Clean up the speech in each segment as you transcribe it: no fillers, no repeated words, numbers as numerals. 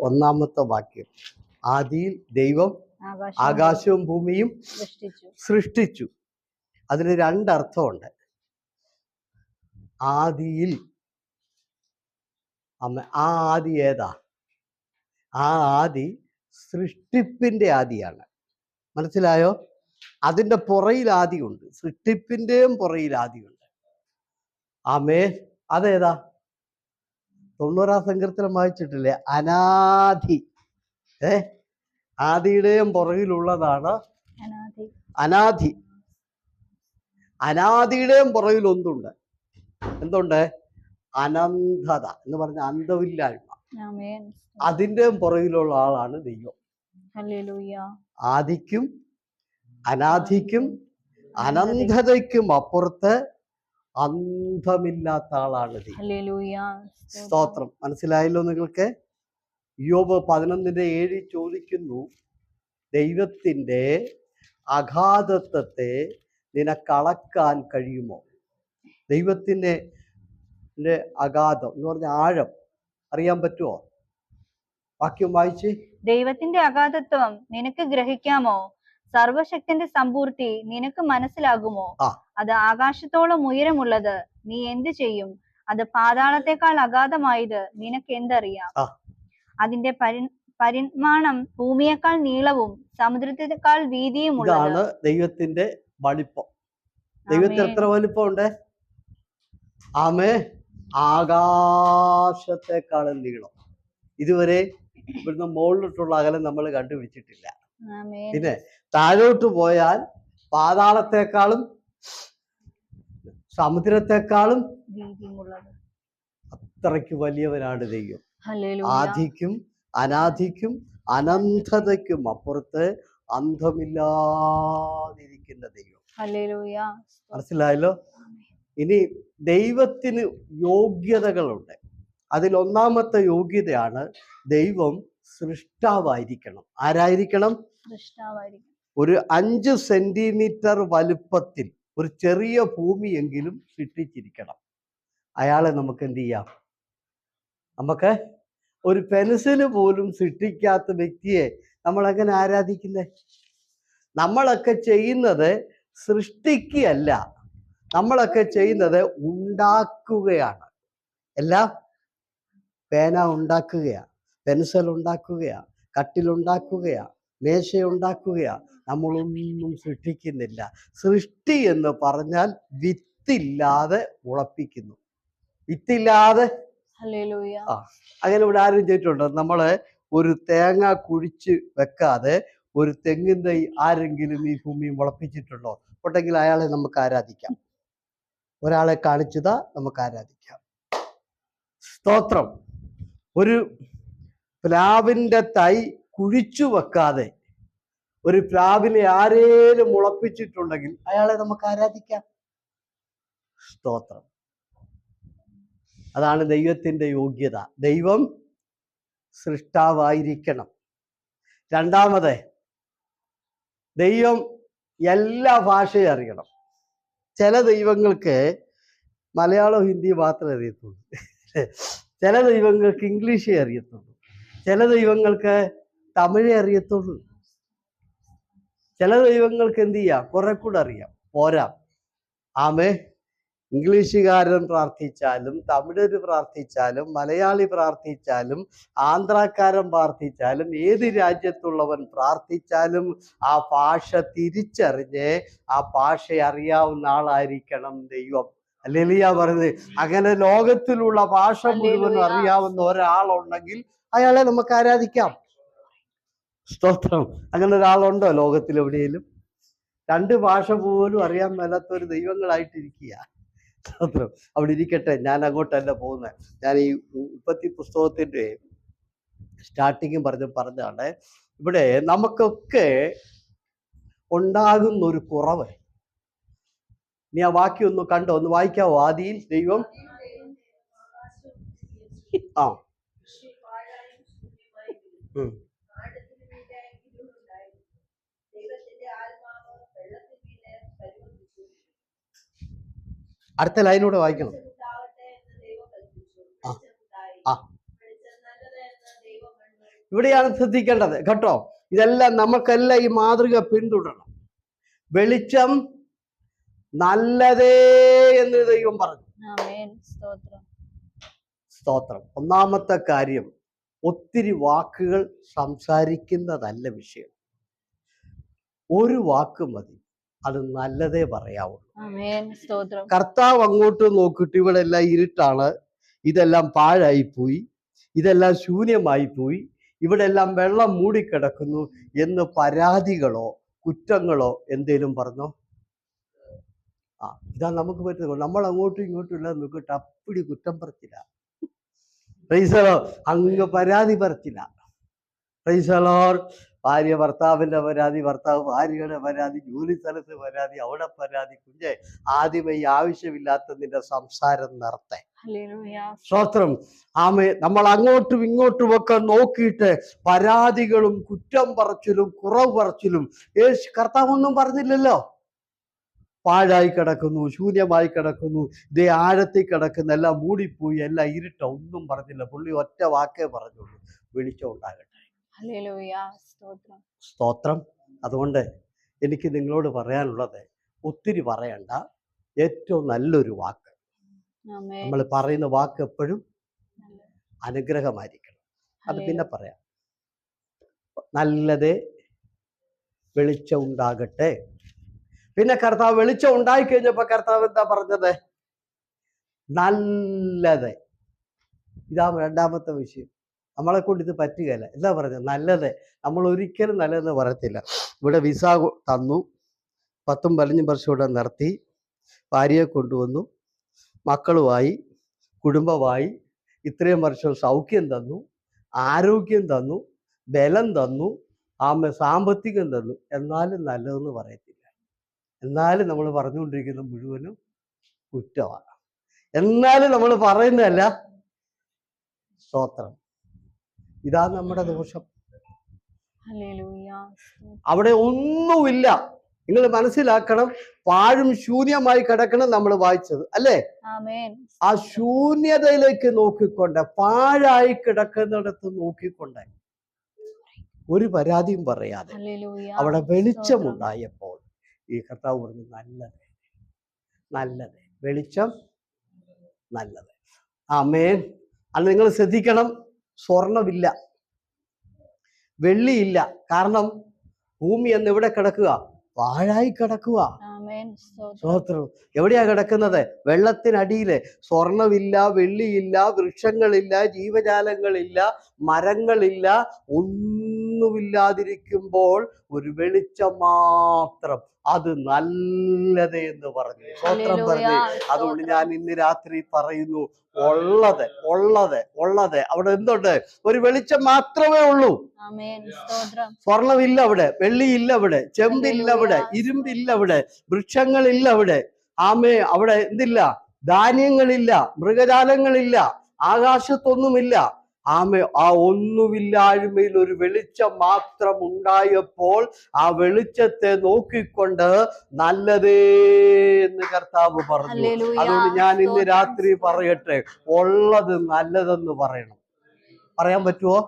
ഒന്നാമത്തെ വാക്യം. ആദിയിൽ ദൈവം ആകാശവും ഭൂമിയും സൃഷ്ടിച്ചു. അതിന് രണ്ടർത്ഥമുണ്ട്. ആദിയിൽ, ആ ആദി ഏതാ? ആ ആദി സൃഷ്ടിപ്പിന്റെ ആദിയാണ്. മനസ്സിലായോ? അതിൻ്റെ പുറയിൽ ആദിയുണ്ട്, സൃഷ്ടിപ്പിന്റെയും പുറയിൽ ആദിയുണ്ട്. ആമേൻ. അതേതാ? 90 സങ്കീർത്തനം വായിച്ചിട്ടില്ലേ? അനാദി. ആദിയുടെയും പുറകിലുള്ളതാണ് അനാദി. അനാദിയുടെയും പുറകിൽ ഒന്നുണ്ട്. എന്തുണ്ട്? അനന്തത എന്ന് പറഞ്ഞ അന്തമില്ലായ്മ. അതിൻ്റെയും പുറകിലുള്ള ആളാണ് ദൈവം. ആദിക്കും അനാദിക്കും അനന്തതയ്ക്കും അപ്പുറത്ത് അന്തമില്ലാത്ത ആളാണ് ദൈവം. സ്തോത്രം. മനസ്സിലായല്ലോ നിങ്ങൾക്ക്? യോബ് 11:7 ചോദിക്കുന്നു, ദൈവത്തിൻ്റെ അഗാധത്വത്തെ നിനക്കളക്കാൻ കഴിയുമോ? ദൈവത്തിൻ്റെ അഗാധം എന്ന് പറഞ്ഞ ആഴം അറിയാൻ പറ്റുമോ? വാക്യം വായിച്ച്. ദൈവത്തിന്റെ അഗാധത്വം നിനക്ക് ഗ്രഹിക്കാമോ? സർവശക്തന്റെ സമ്പൂർത്തി നിനക്ക് മനസ്സിലാകുമോ? അത് ആകാശത്തോളം ഉയരമുള്ളത്, നീ എന്ത് ചെയ്യും? അത് പാതാളത്തെക്കാൾ അഗാധമായത്, നിനക്ക് എന്തറിയാം? അതിന്റെ പരിമാണം ഭൂമിയേക്കാൾ നീളവും സമുദ്രത്തെക്കാൾ വീതിയും ഉള്ളതാണ്. ദൈവത്തിന്റെ വലിപ്പം. ദൈവത്തിന് എത്ര വലിപ്പമുണ്ട്? ആമേ. ആകാശത്തെക്കാളും നീളം. ഇതുവരെ ഇവിടുന്ന് മുകളിലോട്ടുള്ള അകലം നമ്മൾ കണ്ടുപിടിച്ചിട്ടില്ല. പിന്നെ താഴോട്ട് പോയാൽ പാതാളത്തെക്കാളും സമുദ്രത്തെക്കാളും അത്രയ്ക്ക് വലിയവനാണ് ദൈവം. ആദിക്കും അനാദിക്കും അനന്തതയ്ക്കും അപ്പുറത്ത് അന്തമില്ലാതിരിക്കുന്ന ദൈവം. മനസ്സിലായല്ലോ? ഇനി ദൈവത്തിന് യോഗ്യതകളുണ്ട്. അതിൽ ഒന്നാമത്തെ യോഗ്യതയാണ് ദൈവം സൃഷ്ടാവായിരിക്കണം. ആരായിരിക്കണം? ഒരു 5 സെന്റിമീറ്റർ വലുപ്പത്തിൽ ഒരു ചെറിയ ഭൂമിയെങ്കിലും സൃഷ്ടിച്ചിരിക്കണം. അയാളെ നമുക്ക് എന്ത് ചെയ്യാം? നമുക്ക് ഒരു പെൻസില് പോലും സൃഷ്ടിക്കാത്ത വ്യക്തിയെ നമ്മൾ എങ്ങനെ ആരാധിക്കുന്നേ? നമ്മളൊക്കെ ചെയ്യുന്നത് സൃഷ്ടിക്കുകയല്ല, നമ്മളൊക്കെ ചെയ്യുന്നത് ഉണ്ടാക്കുകയാണ്. എല്ലാം പേന ഉണ്ടാക്കുകയാണ്, പെൻസിൽ ഉണ്ടാക്കുകയാണ്, കട്ടിലുണ്ടാക്കുകയാണ്, മേശ ഉണ്ടാക്കുകയാണ്. നമ്മളൊന്നും സൃഷ്ടിക്കുന്നില്ല. സൃഷ്ടി എന്ന് പറഞ്ഞാൽ വിത്തില്ലാതെ മുളപ്പിക്കുന്നു. വിത്തില്ലാതെ അങ്ങനെ ഇവിടെ ആരും ചെയ്തിട്ടുണ്ടോ? നമ്മള് ഒരു തേങ്ങ കുഴിച്ച് വെക്കാതെ ഒരു തെങ്ങിൻ തൈ ആരെങ്കിലും ഈ ഭൂമി മുളപ്പിച്ചിട്ടുണ്ടോ? ഉണ്ടെങ്കിൽ അയാളെ നമുക്ക് ആരാധിക്കാം. ഒരാളെ കാണിച്ചതാ നമുക്ക് ആരാധിക്കാം. സ്തോത്രം. ഒരു പ്ലാവിൻ്റെ തൈ കുഴിച്ചു വെക്കാതെ ഒരു പ്ലാവിനെ ആരേലും മുളപ്പിച്ചിട്ടുണ്ടെങ്കിൽ അയാളെ നമുക്ക് ആരാധിക്കാം. സ്തോത്രം. അതാണ് ദൈവത്തിൻ്റെ യോഗ്യത. ദൈവം സൃഷ്ടാവായിരിക്കണം. രണ്ടാമത്, ദൈവം എല്ലാ ഭാഷയും അറിയണം. ചില ദൈവങ്ങൾക്ക് മലയാളം ഹിന്ദി മാത്രമേ അറിയത്തുള്ളൂ. ചില ദൈവങ്ങൾക്ക് ഇംഗ്ലീഷേ അറിയത്തുള്ളൂ. ചില ദൈവങ്ങൾക്ക് തമിഴേ അറിയത്തുള്ളൂ. ചില ദൈവങ്ങൾക്ക് എന്ത് ചെയ്യാം? കുറെ കൂടെ അറിയാം. പോരാ. ആമേ. ഇംഗ്ലീഷുകാരൻ പ്രാർത്ഥിച്ചാലും തമിഴര് പ്രാർത്ഥിച്ചാലും മലയാളി പ്രാർത്ഥിച്ചാലും ആന്ധ്രാക്കാരൻ പ്രാർത്ഥിച്ചാലും ഏത് രാജ്യത്തുള്ളവൻ പ്രാർത്ഥിച്ചാലും ആ ഭാഷ തിരിച്ചറിഞ്ഞ് ആ ഭാഷ അറിയാവുന്ന ആളായിരിക്കണം ദൈവം. ഹല്ലേലൂയ പറയുന്നത്. അങ്ങനെ ലോകത്തിലുള്ള ഭാഷ മുഴുവനും അറിയാവുന്ന ഒരാളുണ്ടെങ്കിൽ അയാളെ നമുക്ക് ആരാധിക്കാം. സ്തോത്രം. അങ്ങനെ ഒരാളുണ്ടോ ലോകത്തിൽ എവിടെയെങ്കിലും? 2 ഭാഷ പോലും അറിയാൻ മേലാത്തൊരു ദൈവങ്ങളായിട്ടിരിക്കുക. സ്തോത്രം. അവിടെ ഇരിക്കട്ടെ, ഞാൻ അങ്ങോട്ടല്ല പോകുന്നത്. ഞാൻ ഈ ഉൽപ്പത്തി പുസ്തകത്തിൻ്റെ സ്റ്റാർട്ടിങ്ങും പറഞ്ഞാണ് ഇവിടെ നമുക്കൊക്കെ ഉണ്ടാകുന്ന ഒരു കുറവ്. നീ ആ വാക്യം ഒന്ന് കണ്ടോ? ഒന്ന് വായിക്കാവോ? ആദിയിൽ ദൈവം അടുത്ത ലൈനൂടെ വായിക്കണം. ഇവിടെയാണ് ശ്രദ്ധിക്കേണ്ടത് കേട്ടോ. ഇതെല്ലാം നമുക്കെല്ലാം ഈ മാതൃക പിന്തുടരണം. വെളിച്ചം നല്ലതേ എന്ന് ദൈവം പറഞ്ഞു. സ്തോത്രം. ഒന്നാമത്തെ കാര്യം, ഒത്തിരി വാക്കുകൾ സംസാരിക്കുന്നതല്ല വിഷയം. ഒരു വാക്ക് മതി, അത് നല്ലതേ പറയാവുള്ളൂ. കർത്താവ് അങ്ങോട്ട് നോക്കിയിട്ട് ഇവിടെ എല്ലാം ഇരുട്ടാണ്, ഇതെല്ലാം പാഴായിപ്പോയി, ഇതെല്ലാം ശൂന്യമായി പോയി, ഇവിടെ എല്ലാം വെള്ളം മൂടിക്കിടക്കുന്നു എന്ന് പരാതികളോ കുറ്റങ്ങളോ എന്തേലും പറഞ്ഞോ? ഇതാ നമുക്ക് പറ്റുന്നത്. നമ്മൾ അങ്ങോട്ടും ഇങ്ങോട്ടും ഇല്ല നോക്കിയിട്ട് അപ്പടി കുറ്റം പറച്ചില്ല, പ്രൈസലോ, അങ്ങ് പരാതി പറച്ചില്ല. പ്രൈസലോർ. ഭാര്യ ഭർത്താവിന്റെ പരാതി, ഭർത്താവ് ഭാര്യയുടെ പരാതി, ജോലി സ്ഥലത്ത് പരാതി, അവിടെ പരാതി. കുഞ്ഞെ, ആദ്യമേ ഈ ആവശ്യമില്ലാത്തതിന്റെ സംസാരം നിർത്തേ. സ്തോത്രം. ആമേ. നമ്മൾ അങ്ങോട്ടും ഇങ്ങോട്ടും ഒക്കെ നോക്കിയിട്ട് പരാതികളും കുറ്റം പറച്ചിലും കുറവ് പറച്ചിലും കർത്താവ് ഒന്നും പറഞ്ഞില്ലല്ലോ. പാഴായി കിടക്കുന്നു, ശൂന്യമായി കിടക്കുന്നു, ഇതേ ആഴത്തിൽ കിടക്കുന്ന, എല്ലാം മൂടിപ്പോയി, എല്ലാം ഇരുട്ട, ഒന്നും പറഞ്ഞില്ല. പുള്ളി ഒറ്റ വാക്കേ പറഞ്ഞുള്ളൂ, വെളിച്ചം ഉണ്ടാകട്ടെ. സ്തോത്രം. അതുകൊണ്ട് എനിക്ക് നിങ്ങളോട് പറയാനുള്ളത്, ഒത്തിരി പറയണ്ട, ഏറ്റവും നല്ലൊരു വാക്ക്. നമ്മൾ പറയുന്ന വാക്ക് എപ്പോഴും അനുഗ്രഹമായിരിക്കണം. അത് പിന്നെ പറയാം. നല്ലതേ വെളിച്ചം ഉണ്ടാകട്ടെ. പിന്നെ കർത്താവ് വെളിച്ചം ഉണ്ടായി കഴിഞ്ഞപ്പോ കർത്താവ് എന്താ പറഞ്ഞത്? നല്ലത്. ഇതാ രണ്ടാമത്തെ വിഷയം. നമ്മളെ കൊണ്ട് ഇത് പറ്റുകയല്ല. എന്താ പറഞ്ഞത്? നല്ലത്. നമ്മൾ ഒരിക്കലും നല്ലതെന്ന് പറയത്തില്ല. ഇവിടെ വിസ തന്നു, 10-15 വർഷം ഇവിടെ നിർത്തി, ഭാര്യയെ കൊണ്ടുവന്നു, മക്കളുമായി, കുടുംബമായി, ഇത്രയും വർഷം സൗഖ്യം തന്നു, ആരോഗ്യം തന്നു, ബലം തന്നു, സാമ്പത്തികം തന്നു. എന്നാലും നല്ലതെന്ന് പറയത്തില്ല. എന്നാലും നമ്മൾ പറഞ്ഞുകൊണ്ടിരിക്കുന്ന മുഴുവനും കുറ്റമാണ്. എന്നാലും നമ്മൾ പറയുന്നതല്ല. സ്തോത്രം. ഇതാ നമ്മുടെ ദോഷം. അവിടെ ഒന്നുമില്ല. നിങ്ങൾ മനസ്സിലാക്കണം, പാഴും ശൂന്യമായി കിടക്കണം നമ്മൾ വായിച്ചത് അല്ലേ? ആ ശൂന്യതയിലേക്ക് നോക്കിക്കൊണ്ട്, പാഴായി കിടക്കുന്നിടത്ത് നോക്കിക്കൊണ്ട്, ഒരു പരാതിയും പറയാതെ അവിടെ വെളിച്ചമുണ്ടായപ്പോൾ ഈ കർത്താവ് പറഞ്ഞു, നല്ലത്, നല്ലത്, വെളിച്ചം നല്ലത്. ആമേൻ. അത് നിങ്ങൾ ശ്രദ്ധിക്കണം. സ്വർണമില്ല, വെള്ളിയില്ല. കാരണം ഭൂമി എന്ന് എവിടെ കിടക്കുക? പാഴായി കിടക്കുക. സ്തോത്രം. എവിടെയാ കിടക്കുന്നത്? വെള്ളത്തിനടിയില്. സ്വർണമില്ല, വെള്ളിയില്ല, വൃക്ഷങ്ങളില്ല, ജീവജാലങ്ങളില്ല, മരങ്ങളില്ല, ഒന്നുമില്ലാതിരിക്കുമ്പോൾ ഒരു വെളിച്ചം മാത്രം, അത് നല്ലത് എന്ന് പറഞ്ഞു. സ്തോത്രം പറഞ്ഞു. അതുകൊണ്ട് ഞാൻ ഇന്ന് രാത്രി പറയുന്നു, ഉള്ളത് ഉള്ളത് ഉള്ളത് അവിടെ എന്തുണ്ട്? ഒരു വെളിച്ചം മാത്രമേ ഉള്ളൂ. സ്വർണമില്ല അവിടെ, വെള്ളിയില്ല അവിടെ, ചെമ്പില്ല അവിടെ, ഇരുമ്പില്ല അവിടെ, വൃക്ഷങ്ങളില്ല അവിടെ. ആമേ. അവിടെ എന്തില്ല? ധാന്യങ്ങളില്ല, മൃഗജാലങ്ങളില്ല, ആകാശത്തൊന്നുമില്ല. ആമേ. ആ ഒന്നുമില്ലായ്മയിൽ ഒരു വെളിച്ചം മാത്രം ഉണ്ടായപ്പോൾ ആ വെളിച്ചത്തെ നോക്കിക്കൊണ്ട് നല്ലതേ എന്ന് കർത്താവ് പറഞ്ഞു. അതുകൊണ്ട് ഞാൻ ഇന്ന് രാത്രി പറയട്ടെ, ഉള്ളത് നല്ലതെന്ന് പറയണം. പറയാൻ പറ്റുമോ?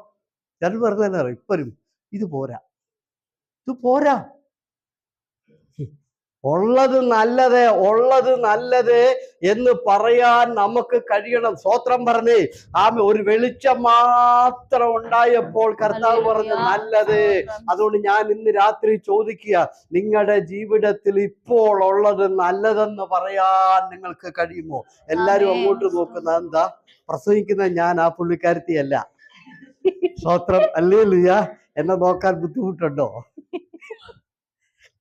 ഞാൻ പറഞ്ഞാൽ ഇപ്പരും ഇത് പോരാ, ഇത് പോരാ. ഉള്ളത് നല്ലത്, ഉള്ളത് നല്ലത് എന്ന് പറയാൻ നമുക്ക് കഴിയണം. സ്തോത്രം പറഞ്ഞേ. ആമേ. ഒരു വെളിച്ചം മാത്രം ഉണ്ടായപ്പോൾ കർത്താവ് പറഞ്ഞു നല്ലത്. അതുകൊണ്ട് ഞാൻ ഇന്ന് രാത്രി ചോദിക്കുക, നിങ്ങളുടെ ജീവിതത്തിൽ ഇപ്പോൾ ഉള്ളത് നല്ലതെന്ന് പറയാൻ നിങ്ങൾക്ക് കഴിയുമോ? എല്ലാരും അങ്ങോട്ട് നോക്കുന്ന എന്താ? പ്രസംഗിക്കുന്ന ഞാൻ, ആ പുള്ളിക്കാരത്തിയല്ല. സ്തോത്രം. ഹല്ലേലൂയ. എന്നെ നോക്കാൻ ബുദ്ധിമുട്ടുണ്ടോ?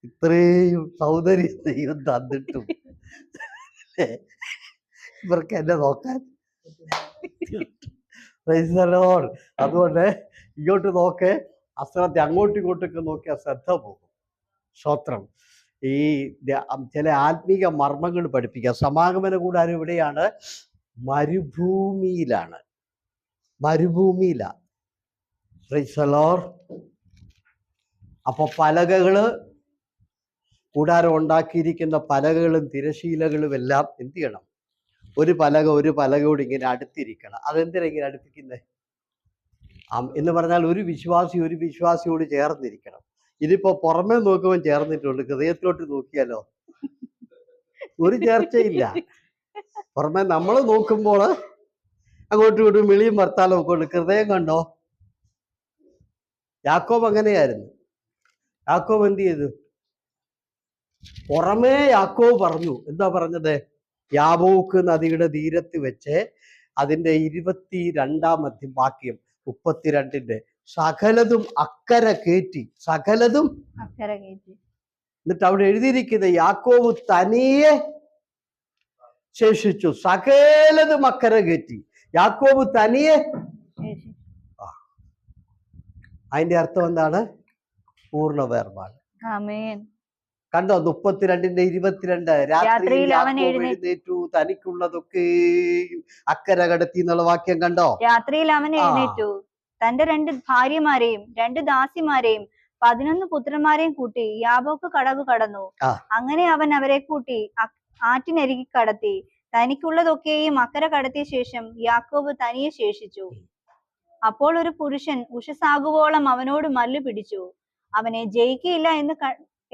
ഇത്രയും സൗന്ദര്യം ദൈവം തന്നിട്ടും ഇവർക്ക് എന്നെ നോക്കാൻ. അതുകൊണ്ട് ഇങ്ങോട്ട് നോക്ക്, അശ്രദ്ധ. അങ്ങോട്ടും ഇങ്ങോട്ടൊക്കെ നോക്കിയാൽ ശ്രദ്ധ പോകും. സ്തോത്രം. ഈ ചില ആത്മീക മർമ്മങ്ങൾ പഠിപ്പിക്കുക. സമാഗമന കൂടാരം ഇവിടെയാണ്, മരുഭൂമിയിലാണ്. മരുഭൂമിയിലാണ്. Praise the Lord. അപ്പൊ പലകകള്, കൂടാരം ഉണ്ടാക്കിയിരിക്കുന്ന പലകകളും തിരശീലകളും എല്ലാം എന്ത് ചെയ്യണം? ഒരു പലകയോട് ഇങ്ങനെ അടുത്തിരിക്കണം. അതെന്തിനാ ഇങ്ങനെ അടുപ്പിക്കുന്നത്? എന്ന് പറഞ്ഞാൽ ഒരു വിശ്വാസിയോട് ചേർന്നിരിക്കണം. ഇതിപ്പോ പുറമേ നോക്കുമ്പോൾ ചേർന്നിട്ടുണ്ട്, ഹൃദയത്തിലോട്ട് നോക്കിയാലോ ഒരു ചേർച്ചയില്ല. പുറമേ നമ്മൾ നോക്കുമ്പോൾ അങ്ങോട്ടും ഇങ്ങോട്ടും വിളിയും വർത്താലും ഒക്കെ ഉണ്ട്, ഹൃദയം കണ്ടോ? യാക്കോബ് അങ്ങനെയായിരുന്നു. യാക്കോബ് എന്ത് ചെയ്തു? പുറമേ യാക്കോബ് പറഞ്ഞു, എന്താ പറഞ്ഞത്? യാബോക്ക് നദിയുടെ തീരത്ത് വെച്ച് അതിന്റെ 22-ാം വാക്യം 32 സകലതും അക്കരെ കയറ്റി, സകലതും അക്കരെ കയറ്റി. എന്നിട്ട് അവിടെ എഴുതിയിരിക്കുന്നത് യാക്കോബ് തനിയെ ശേഷിച്ചു, സകലതും അക്കരെ കയറ്റി, യാക്കോബ് തനിയെ. അതിന്റെ അർത്ഥം എന്താണ്? പൂർണ്ണ വേർപാട്. കണ്ടോ? 32:22 രാത്രിയിൽ എഴുന്നേറ്റു തനിക്കുള്ളതൊക്കെ അക്കരെ കടത്തി എന്നുള്ള വാക്യം കണ്ടോ? രാത്രിയിൽ അവൻ എഴുന്നേറ്റു തന്റെ 2 ഭാര്യമാരെയും 2 ദാസിമാരെയും 11 പുത്രന്മാരെയും കൂട്ടി യാബോക്ക് കടവ് കടന്നു. അങ്ങനെ അവൻ അവരെ കൂട്ടി ആറ്റിനരികി കടത്തി. തനിക്കുള്ളതൊക്കെയും അക്കരെ കടത്തിയ ശേഷം യാക്കോബ് തനിയെ ശേഷിച്ചു. അപ്പോൾ ഒരു പുരുഷൻ ഉഷസാകുവോളം അവനോട് മല്ലു പിടിച്ചു. അവനെ ജയിക്കയില്ല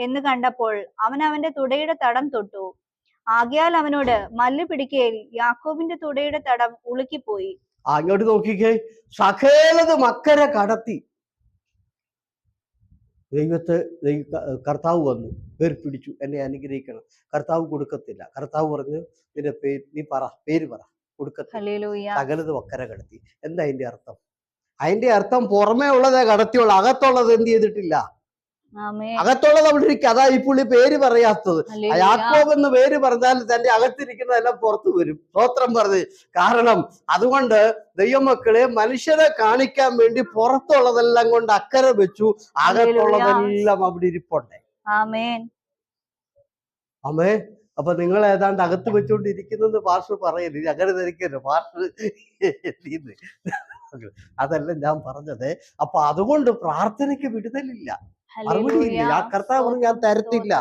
എന്ന് കണ്ടപ്പോൾ അവൻ അവന്റെ തുടയുടെ തടം തൊട്ടു. ആകയാൽ അവനോട് മല്ലു പിടിക്കയിൽ യാക്കോബിന്റെ തുടയുടെ തടം ഉളുക്കിപ്പോയി. അങ്ങോട്ട് നോക്കിക്കേ, സകലതും അക്കരെ കടത്തി. കർത്താവ് വന്നു, പേര് പിടിച്ചു, എന്നെ അനുഗ്രഹിക്കണം. കർത്താവ് കൊടുക്കത്തില്ല. കർത്താവ് പറഞ്ഞു, നിന്റെ നീ പേര് പറ, കൊടുക്കത്തില്ല. സകലതും അക്കരെ കടത്തി. എന്താ അതിന്റെ അർത്ഥം? അതിന്റെ അർത്ഥം പുറമേ ഉള്ളതേ കടത്തിയുള്ളൂ, അകത്തുള്ളത് എന്ത് ചെയ്തിട്ടില്ല. അകത്തുള്ളത് അവിടെ ഇരിക്കും. അതാ ഈ പുള്ളി പേര് പറയാത്തത്. യാക്കോബ് എന്ന് പേര് പറഞ്ഞാൽ തന്റെ അകത്തിരിക്കുന്നതെല്ലാം പുറത്തു വരും. സ്തോത്രം പറഞ്ഞ്. കാരണം അതുകൊണ്ട് ദൈവമക്കളെ മനുഷ്യരെ കാണിക്കാൻ വേണ്ടി പുറത്തുള്ളതെല്ലാം കൊണ്ട് അക്കരെ വെച്ചു, അകത്തുള്ളതെല്ലാം അവിടെ ഇരിപ്പുണ്ടേ. ആമേ. അപ്പൊ നിങ്ങൾ ഏതാണ്ട് അകത്ത് വെച്ചുകൊണ്ടിരിക്കുന്നെന്ന് പാസ്റ്റർ പറയരുത്, അങ്ങനെ ധരിക്കരുത്. പാസ്റ്റർ അതല്ല ഞാൻ പറഞ്ഞത്. അപ്പൊ അതുകൊണ്ട് പ്രാർത്ഥനയ്ക്ക് വിടുതലില്ല, മറുപടിയില്ല. ആ കർത്താവ് പറഞ്ഞു, ഞാൻ തരത്തില്ല.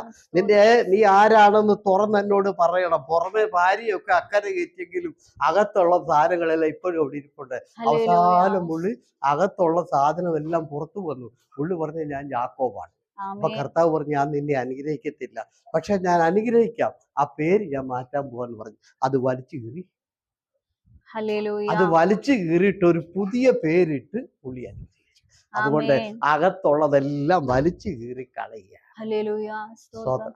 നീ ആരാണെന്ന് തുറന്ന് എന്നോട് പറയണം. പുറമെ ഭാര്യയൊക്കെ അക്കരെ കയറ്റിയെങ്കിലും അകത്തുള്ള സാധനങ്ങളെല്ലാം ഇപ്പോഴും അവിടെ ഇരിപ്പുണ്ട്. അവസാനം പുള്ളി അകത്തുള്ള സാധനം എല്ലാം പുറത്തു വന്നു. പുള്ളി പറഞ്ഞു, ഞാൻ യാക്കോബാണ്. അപ്പൊ കർത്താവ് പറഞ്ഞു, ഞാൻ നിന്നെ അനുഗ്രഹിക്കത്തില്ല, പക്ഷെ ഞാൻ അനുഗ്രഹിക്കാം. ആ പേര് ഞാൻ മാറ്റാൻ പോവാന്ന് പറഞ്ഞു. അത് വലിച്ചു കീറി. അത് വലിച്ചു കീറിയിട്ട് ഒരു പുതിയ പേരിട്ട് പുള്ളി അനുഗ്രഹിച്ചു. അതുകൊണ്ട് അകത്തുള്ളതെല്ലാം വലിച്ചു കീറി കളയുക.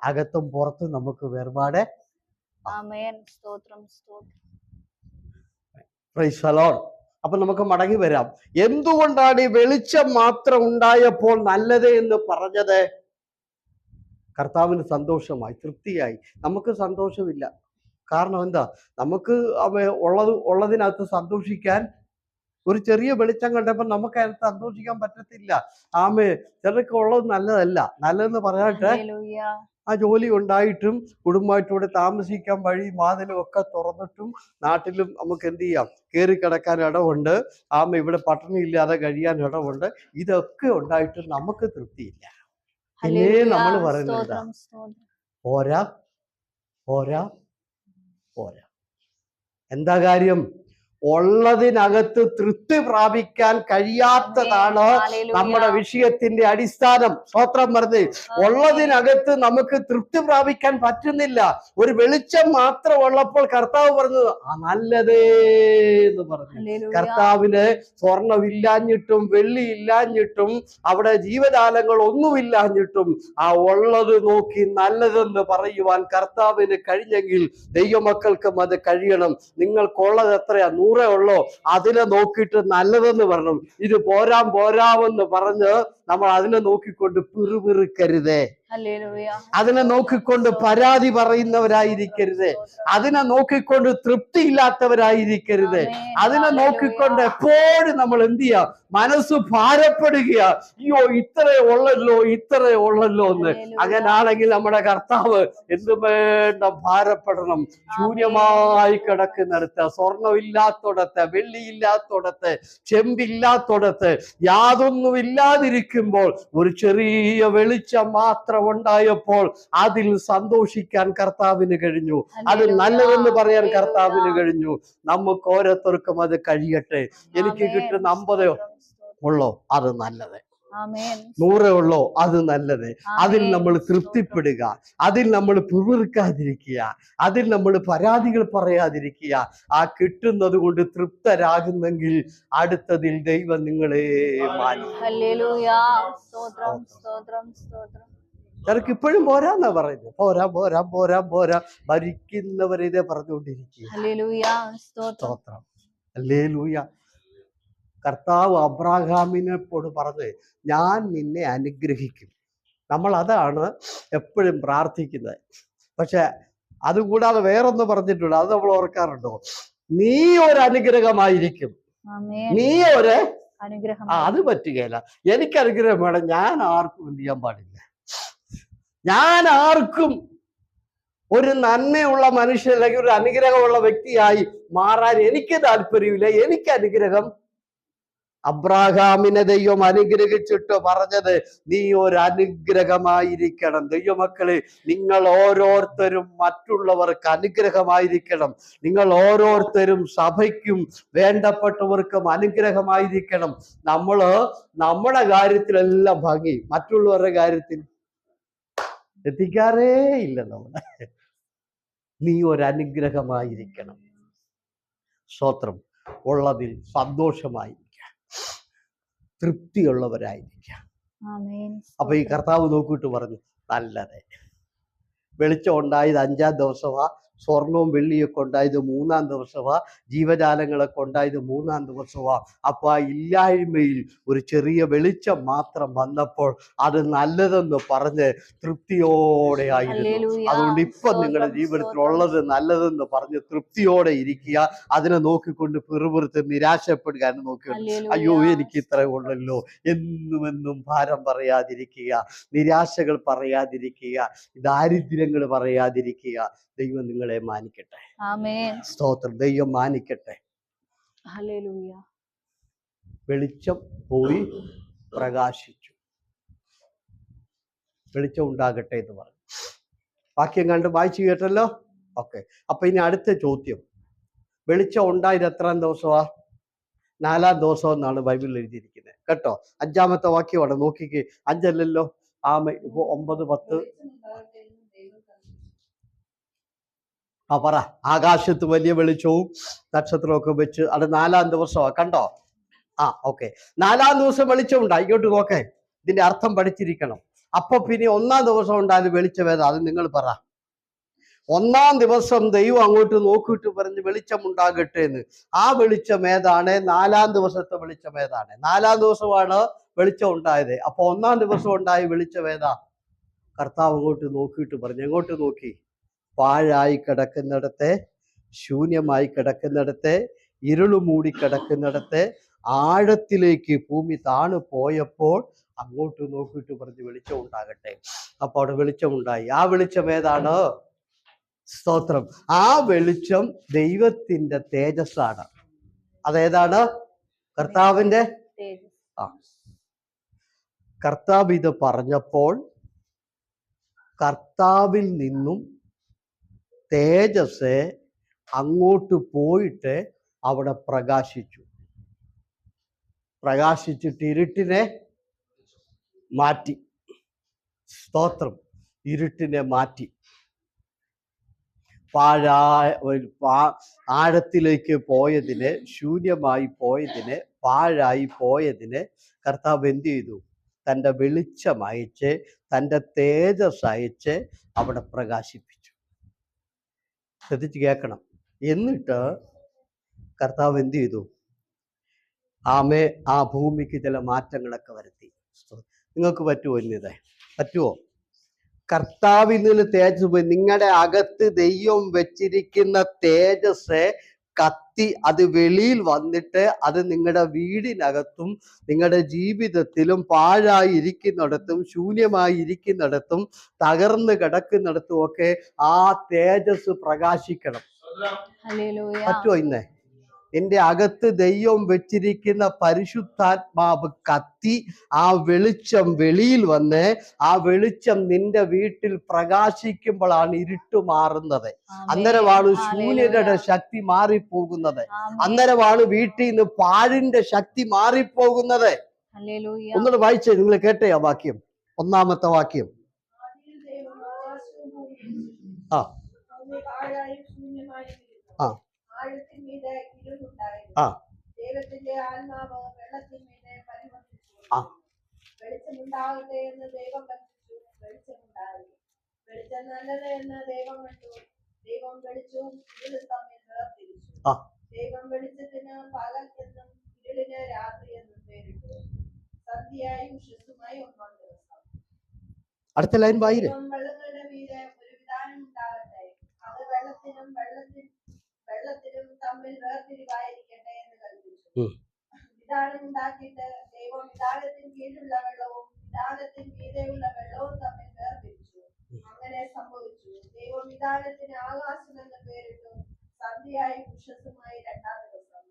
അകത്തും പുറത്തും നമുക്ക് വേർപാട്. അപ്പൊ നമുക്ക് മടങ്ങി വരാം. എന്തുകൊണ്ടാണ് ഈ വെളിച്ചം മാത്രം ഉണ്ടായപ്പോൾ നല്ലത് എന്ന് പറഞ്ഞത്? കർത്താവിന് സന്തോഷമായി, തൃപ്തിയായി. നമുക്ക് സന്തോഷമില്ല. കാരണം എന്താ? നമുക്ക് ഉള്ളതിനകത്ത് സന്തോഷിക്കാൻ ഒരു ചെറിയ വെളിച്ചം കണ്ടപ്പോൾ നമുക്ക് അതിനകത്ത് സന്തോഷിക്കാൻ പറ്റത്തില്ല. ആമേ. ചിലർക്ക് ഉള്ളത് നല്ലതല്ല. നല്ലതെന്ന് പറയാട്ടെ, ആ ജോലി ഉണ്ടായിട്ടും കുടുംബമായിട്ടൂടെ താമസിക്കാൻ വഴി വാതിലും ഒക്കെ തുറന്നിട്ടും നാട്ടിലും നമുക്ക് എന്ത് ചെയ്യാം, കയറി കിടക്കാൻ ഇടമുണ്ട്. ആമ ഇവിടെ പട്ടിണി ഇല്ലാതെ കഴിയാൻ ഇടമുണ്ട്. ഇതൊക്കെ ഉണ്ടായിട്ടും നമുക്ക് തൃപ്തിയില്ല. പിന്നെ നമ്മൾ പറയുന്നത് പോരാ പോരാ പോരാ. എന്താ കാര്യം? ഉള്ളതിനകത്ത് തൃപ്തി പ്രാപിക്കാൻ കഴിയാത്തതാണ് നമ്മുടെ വിഷയത്തിന്റെ അടിസ്ഥാനം. സ്തോത്രം പറഞ്ഞ്. ഉള്ളതിനകത്ത് നമുക്ക് തൃപ്തി പ്രാപിക്കാൻ പറ്റുന്നില്ല. ഒരു വെളിച്ചം മാത്രം ഉള്ളപ്പോൾ കർത്താവ് പറഞ്ഞത് നല്ലതേ എന്ന് പറഞ്ഞു. കർത്താവിന് സ്വർണമില്ലാഞ്ഞിട്ടും വെള്ളി ഇല്ലാഞ്ഞിട്ടും അവിടെ ജീവജാലങ്ങൾ ഒന്നുമില്ലാഞ്ഞിട്ടും ആ ഉള്ളത് നോക്കി നല്ലതെന്ന് പറയുവാൻ കർത്താവിന് കഴിഞ്ഞെങ്കിൽ ദൈവമക്കൾക്കും അത് കഴിയണം. നിങ്ങൾക്കുള്ളത് എത്രയാ? 100 ഉള്ളോ? അതിനെ നോക്കിയിട്ട് നല്ലതെന്ന് പറഞ്ഞു. ഇത് പോരാമെന്ന് പറഞ്ഞ് നമ്മൾ അതിനെ നോക്കിക്കൊണ്ട് പിറുപിറുക്കരുതേ. അതിനെ നോക്കിക്കൊണ്ട് പരാതി പറയുന്നവരായിരിക്കരുത്. അതിനെ നോക്കിക്കൊണ്ട് തൃപ്തിയില്ലാത്തവരായിരിക്കരുത്. അതിനെ നോക്കിക്കൊണ്ട് എപ്പോഴും നമ്മൾ എന്ത് ചെയ്യാ? മനസ്സ് ഭാരപ്പെടുക. അയ്യോ ഇത്രേ ഉള്ളല്ലോ എന്ന്. അങ്ങനാണെങ്കിൽ നമ്മുടെ കർത്താവ് എന്തു വേണ്ട ഭാരപ്പെടണം. ശൂന്യമായി കിടക്കുന്നിടത്ത്, സ്വർണമില്ലാത്തോടത്ത്, വെള്ളിയില്ലാത്തോടത്ത്, ചെമ്പില്ലാത്തോടത്ത്, യാതൊന്നും ഇല്ലാതിരിക്കുമ്പോൾ ഒരു ചെറിയ വെളിച്ചം മാത്രം ഉണ്ടായപ്പോൾ അതിൽ സന്തോഷിക്കാൻ കർത്താവിന് കഴിഞ്ഞു. അത് നല്ലതെന്ന് പറയാൻ കർത്താവിന് കഴിഞ്ഞു. നമുക്ക് ഓരോരുത്തർക്കും അത് കഴിയട്ടെ. എനിക്ക് കിട്ടുന്ന ഉള്ളോ അത് നല്ലത്. ആമേൻ. 100 ഉള്ളോ അത് നല്ലത്. അതിൽ ആമേൻ. നമ്മൾ തൃപ്തിപ്പെടുക, അതിൽ നമ്മൾ പിറുപിറുക്കാതിരിക്കുക, അതിൽ നമ്മൾ പരാതികൾ പറയാതിരിക്കുക. ആ കിട്ടുന്നത് കൊണ്ട് തൃപ്തരാകുന്നെങ്കിൽ അടുത്തതിൽ ദൈവം നിങ്ങളെ മാനിക്കും. ഹല്ലേലൂയ. സ്തോത്രം, സ്തോത്രം, സ്തോത്രം. ചിലർക്ക് ഇപ്പോഴും പോരാന്നാ പറയുന്നത്. പോരാ പോരാ പോരാ പോരാ, ഭരിക്കുന്നവരെ ഇതേ പറഞ്ഞുകൊണ്ടിരിക്കുക. ഹല്ലേലൂയ. സ്തോത്രം. സ്തോത്രം. ഹല്ലേലൂയ. കർത്താവ് അബ്രാഹാമിനോട് പറഞ്ഞ് ഞാൻ നിന്നെ അനുഗ്രഹിക്കും. നമ്മൾ അതാണ് എപ്പോഴും പ്രാർത്ഥിക്കുന്നത്. പക്ഷെ അതുകൂടാതെ വേറൊന്ന് പറഞ്ഞിട്ടുണ്ട്, അത് നമ്മൾ ഓർക്കാറുണ്ടോ? നീ ഒരു അനുഗ്രഹമായിരിക്കും. ആമേൻ. നീ ഒരു അനുഗ്രഹം. അത് പറ്റുകയില്ല. എനിക്ക് അനുഗ്രഹം വേണം. ഞാൻ ആർക്കും എന്ത് ചെയ്യാൻ പാടില്ല. ഞാൻ ആർക്കും ഒരു നന്മയുള്ള മനുഷ്യൻ അല്ലെങ്കിൽ ഒരു അനുഗ്രഹമുള്ള വ്യക്തിയായി മാറാൻ എനിക്ക് താല്പര്യമില്ല. എനിക്ക് അനുഗ്രഹം അബ്രാഹാമിനെ ദൈവം അനുഗ്രഹിച്ചിട്ട് പറഞ്ഞത് നീ ഒരു അനുഗ്രഹമായിരിക്കണം. ദൈവമക്കളെ, നിങ്ങൾ ഓരോരുത്തരും മറ്റുള്ളവർക്ക് അനുഗ്രഹമായിരിക്കണം. നിങ്ങൾ ഓരോരുത്തരും സഭയ്ക്കും വേണ്ടപ്പെട്ടവർക്കും അനുഗ്രഹമായിരിക്കണം. നമ്മുടെ കാര്യത്തിലെല്ലാം ഭംഗി, മറ്റുള്ളവരുടെ കാര്യത്തിൽ എത്തിക്കാറേ ഇല്ല. നീ ഒരു അനുഗ്രഹമായിരിക്കണം. സ്തോത്രം. ഉള്ളതിൽ സന്തോഷമായിരിക്കാം, തൃപ്തിയുള്ളവരായിരിക്കാം. അപ്പൊ ഈ കർത്താവ് നോക്കിയിട്ട് പറഞ്ഞു, നല്ലത്. വെളിച്ചം ഉണ്ടായത് 5-ാം ദിവസമാ, സ്വർണവും വെള്ളിയൊക്കെ ഉണ്ടായത് 3-ാം ദിവസമാ, ജീവജാലങ്ങളൊക്കെ ഉണ്ടായത് 3-ാം ദിവസമാ. അപ്പൊ ആ ഇല്ലായ്മയിൽ ഒരു ചെറിയ വെളിച്ചം മാത്രം വന്നപ്പോൾ അത് നല്ലതെന്ന് പറഞ്ഞ് തൃപ്തിയോടെ ആയിരുന്നു. അതുകൊണ്ട് ഇപ്പൊ നിങ്ങളുടെ ജീവിതത്തിൽ ഉള്ളത് നല്ലതെന്ന് പറഞ്ഞ് തൃപ്തിയോടെ ഇരിക്കുക. അതിനെ നോക്കിക്കൊണ്ട് പിറുപിറുത്ത് നിരാശപ്പെടുക എന്ന് നോക്കുക. അയ്യോ എനിക്ക് ഇത്ര ഉള്ളല്ലോ എന്നുമെന്നും ഭാരം പറയാതിരിക്കുക, നിരാശകൾ പറയാതിരിക്കുക, ദാരിദ്ര്യങ്ങൾ പറയാതിരിക്കുക. ദൈവം നിങ്ങളെ മാനിക്കട്ടെ. ആമേൻ. സ്തോത്രം. ദൈവം മാനിക്കട്ടെ. ഹല്ലേലൂയ. വെളിച്ചം പോയി പ്രകാശിച്ചു. വെളിച്ചം ഉണ്ടാകട്ടെ എന്ന് പറഞ്ഞു. വാക്യം കണ്ട് വായിച്ചു കേട്ടല്ലോ. ഓക്കെ. അപ്പൊ ഇനി അടുത്ത ചോദ്യം, വെളിച്ചം ഉണ്ടായത് എത്രാം ദിവസമാ? 4-ാം ദിവസം എന്നാണ് ബൈബിളിൽ എഴുതിയിരിക്കുന്നത് കേട്ടോ. 5-ാമത്തെ വാക്യമാണ്. നോക്കിക്കേ, 5 അല്ലല്ലോ. 9, 10. പറ. ആകാശത്ത് വലിയ വെളിച്ചവും നക്ഷത്രമൊക്കെ വെച്ച് അത് 4-ാം ദിവസമാ. കണ്ടോ? ഓക്കെ. 4-ാം ദിവസം വെളിച്ചം ഉണ്ടായി. ഇങ്ങോട്ട് നോക്കേ, ഇതിന്റെ അർത്ഥം പഠിച്ചിരിക്കണം. അപ്പൊ പിന്നെ 1-ാം ദിവസം ഉണ്ടായാലും വെളിച്ചമേതാ? അത് നിങ്ങൾ പറ. 1-ാം ദിവസം ദൈവം അങ്ങോട്ട് നോക്കിയിട്ട് പറഞ്ഞ് വെളിച്ചം ഉണ്ടാകട്ടെ എന്ന്. ആ വെളിച്ചം ഏതാണ്? 4-ാം ദിവസത്തെ വെളിച്ചം ഏതാണ്? 4-ാം ദിവസമാണ് വെളിച്ചം ഉണ്ടായത്. അപ്പൊ 1-ാം ദിവസം ഉണ്ടായ വെളിച്ചം ഏതാ? കർത്താവ് അങ്ങോട്ട് നോക്കിയിട്ട് പറഞ്ഞു. എങ്ങോട്ട് നോക്കി? പാഴായി കിടക്കുന്നിടത്തെ, ശൂന്യമായി കിടക്കുന്നിടത്തെ, ഇരുളു മൂടി കിടക്കുന്നിടത്തെ ആഴത്തിലേക്ക് ഭൂമി താണു പോയപ്പോൾ അങ്ങോട്ട് നോക്കിയിട്ട് പറഞ്ഞ് വെളിച്ചം ഉണ്ടാകട്ടെ. അപ്പൊ അവിടെ വെളിച്ചമുണ്ടായി. ആ വെളിച്ചം ഏതാണ്? സ്തോത്രം. ആ വെളിച്ചം ദൈവത്തിന്റെ തേജസ്സാണ്. അതേതാണ്? കർത്താവിന്റെ കർത്താവ് ഇത് പറഞ്ഞപ്പോൾ കർത്താവിൽ നിന്നും തേജസ് അങ്ങോട്ട് പോയിട്ട് അവിടെ പ്രകാശിച്ചു. പ്രകാശിച്ചിട്ട് ഇരുട്ടിനെ മാറ്റി. സ്തോത്രം. ഇരുട്ടിനെ മാറ്റി. ആഴത്തിലേക്ക് പോയതിന്, ശൂന്യമായി പോയതിന്, പാഴായി പോയതിന് കർത്താവ് എന്ത് ചെയ്തു? തൻ്റെ വെളിച്ചം അയച്ച്, തൻ്റെ തേജസ് അയച്ച് അവിടെ പ്രകാശിപ്പിച്ചു. ശ്രദ്ധിച്ച് കേൾക്കണം. എന്നിട്ട് കർത്താവ് എന്ത് ചെയ്തു? ആ ഭൂമിക്ക് ചില മാറ്റങ്ങളൊക്കെ വരുത്തി. നിങ്ങൾക്ക് പറ്റുമോ? ഇന്നിത് പറ്റുമോ? കർത്താവിൽ നിന്ന് തേജസ് പോയി. നിങ്ങളുടെ അകത്ത് ദൈവം വെച്ചിരിക്കുന്ന തേജസ് കത്തി അത് വെളിയിൽ വന്നിട്ട് അത് നിങ്ങളുടെ വീടിനകത്തും നിങ്ങളുടെ ജീവിതത്തിലും പാഴായി ഇരിക്കുന്നിടത്തും ശൂന്യമായി ഇരിക്കുന്നിടത്തും തകർന്ന് കിടക്കുന്നിടത്തും ഒക്കെ ആ തേജസ് പ്രകാശിക്കണം. പറ്റുമോ? ഇന്ന് നിന്റെ അകത്ത് ദൈവം വെച്ചിരിക്കുന്ന പരിശുദ്ധാത്മാവ് കത്തി ആ വെളിച്ചം വെളിയിൽ വന്ന് ആ വെളിച്ചം നിന്റെ വീട്ടിൽ പ്രകാശിക്കുമ്പോഴാണ് ഇരുട്ട് മാറുന്നത്. അന്നേരമാണ് ശൂന്യതയുടെ ശക്തി മാറിപ്പോകുന്നത്. അന്നേരമാണ് വീട്ടിൽ നിന്ന് പാഴിന്റെ ശക്തി മാറിപ്പോകുന്നത്. ഹല്ലേലൂയ. ഒന്നുകൂടെ വായിച്ചേ, നിങ്ങൾ കേട്ടേ ആ വാക്യം, ഒന്നാമത്തെ വാക്യം. ആ ആ ആ ദൈവത്തിന്റെ ആത്മാവ് വെള്ളത്തിന്മീതെ പരിവർത്തിച്ചു. ആ വെളിച്ചമുണ്ടാകട്ടെ എന്ന് ദൈവം കൽപ്പിച്ചു, വെളിച്ചമുണ്ടായി. വെളിച്ചം നല്ലത് എന്ന് ദൈവം കണ്ടു. ദൈവം വെളിച്ചവും ഇരുളും തമ്മിൽ വേർതിരിച്ചു. ആ ദൈവം വെളിച്ചത്തിന് പകൽ എന്നും ഇരുളിന് രാത്രി എന്നും പേരിട്ടു. സന്ധ്യയായി ഉഷസ്സുമായി ഒന്നാം ദിവസം. അടുത്ത ലൈൻ വായിരേ. ദൈവം വെള്ളങ്ങളുടെ മീതെ ഒരു വിധാനം ഉണ്ടാകട്ടെ, അത് വെള്ളത്തിനും തമ്മിൽ വേർതിരിവായിരിക്കട്ടെ എന്ന് കൽപ്പിച്ചു. വിധാനം ഉണ്ടാക്കിയിട്ട് ദൈവം വിധാനത്തിന് കീഴിലുള്ള വെള്ളവും വിധാനത്തിന് മീതെയുള്ള വെള്ളവും തമ്മിൽ വേർതിരിച്ചു. അങ്ങനെ സംഭവിച്ചു. ദൈവം വിധാനത്തിന് ആകാശം എന്ന് പേരിട്ടു. സന്ധ്യയായി ഉഷസ്സുമായി രണ്ടാം ദിവസം.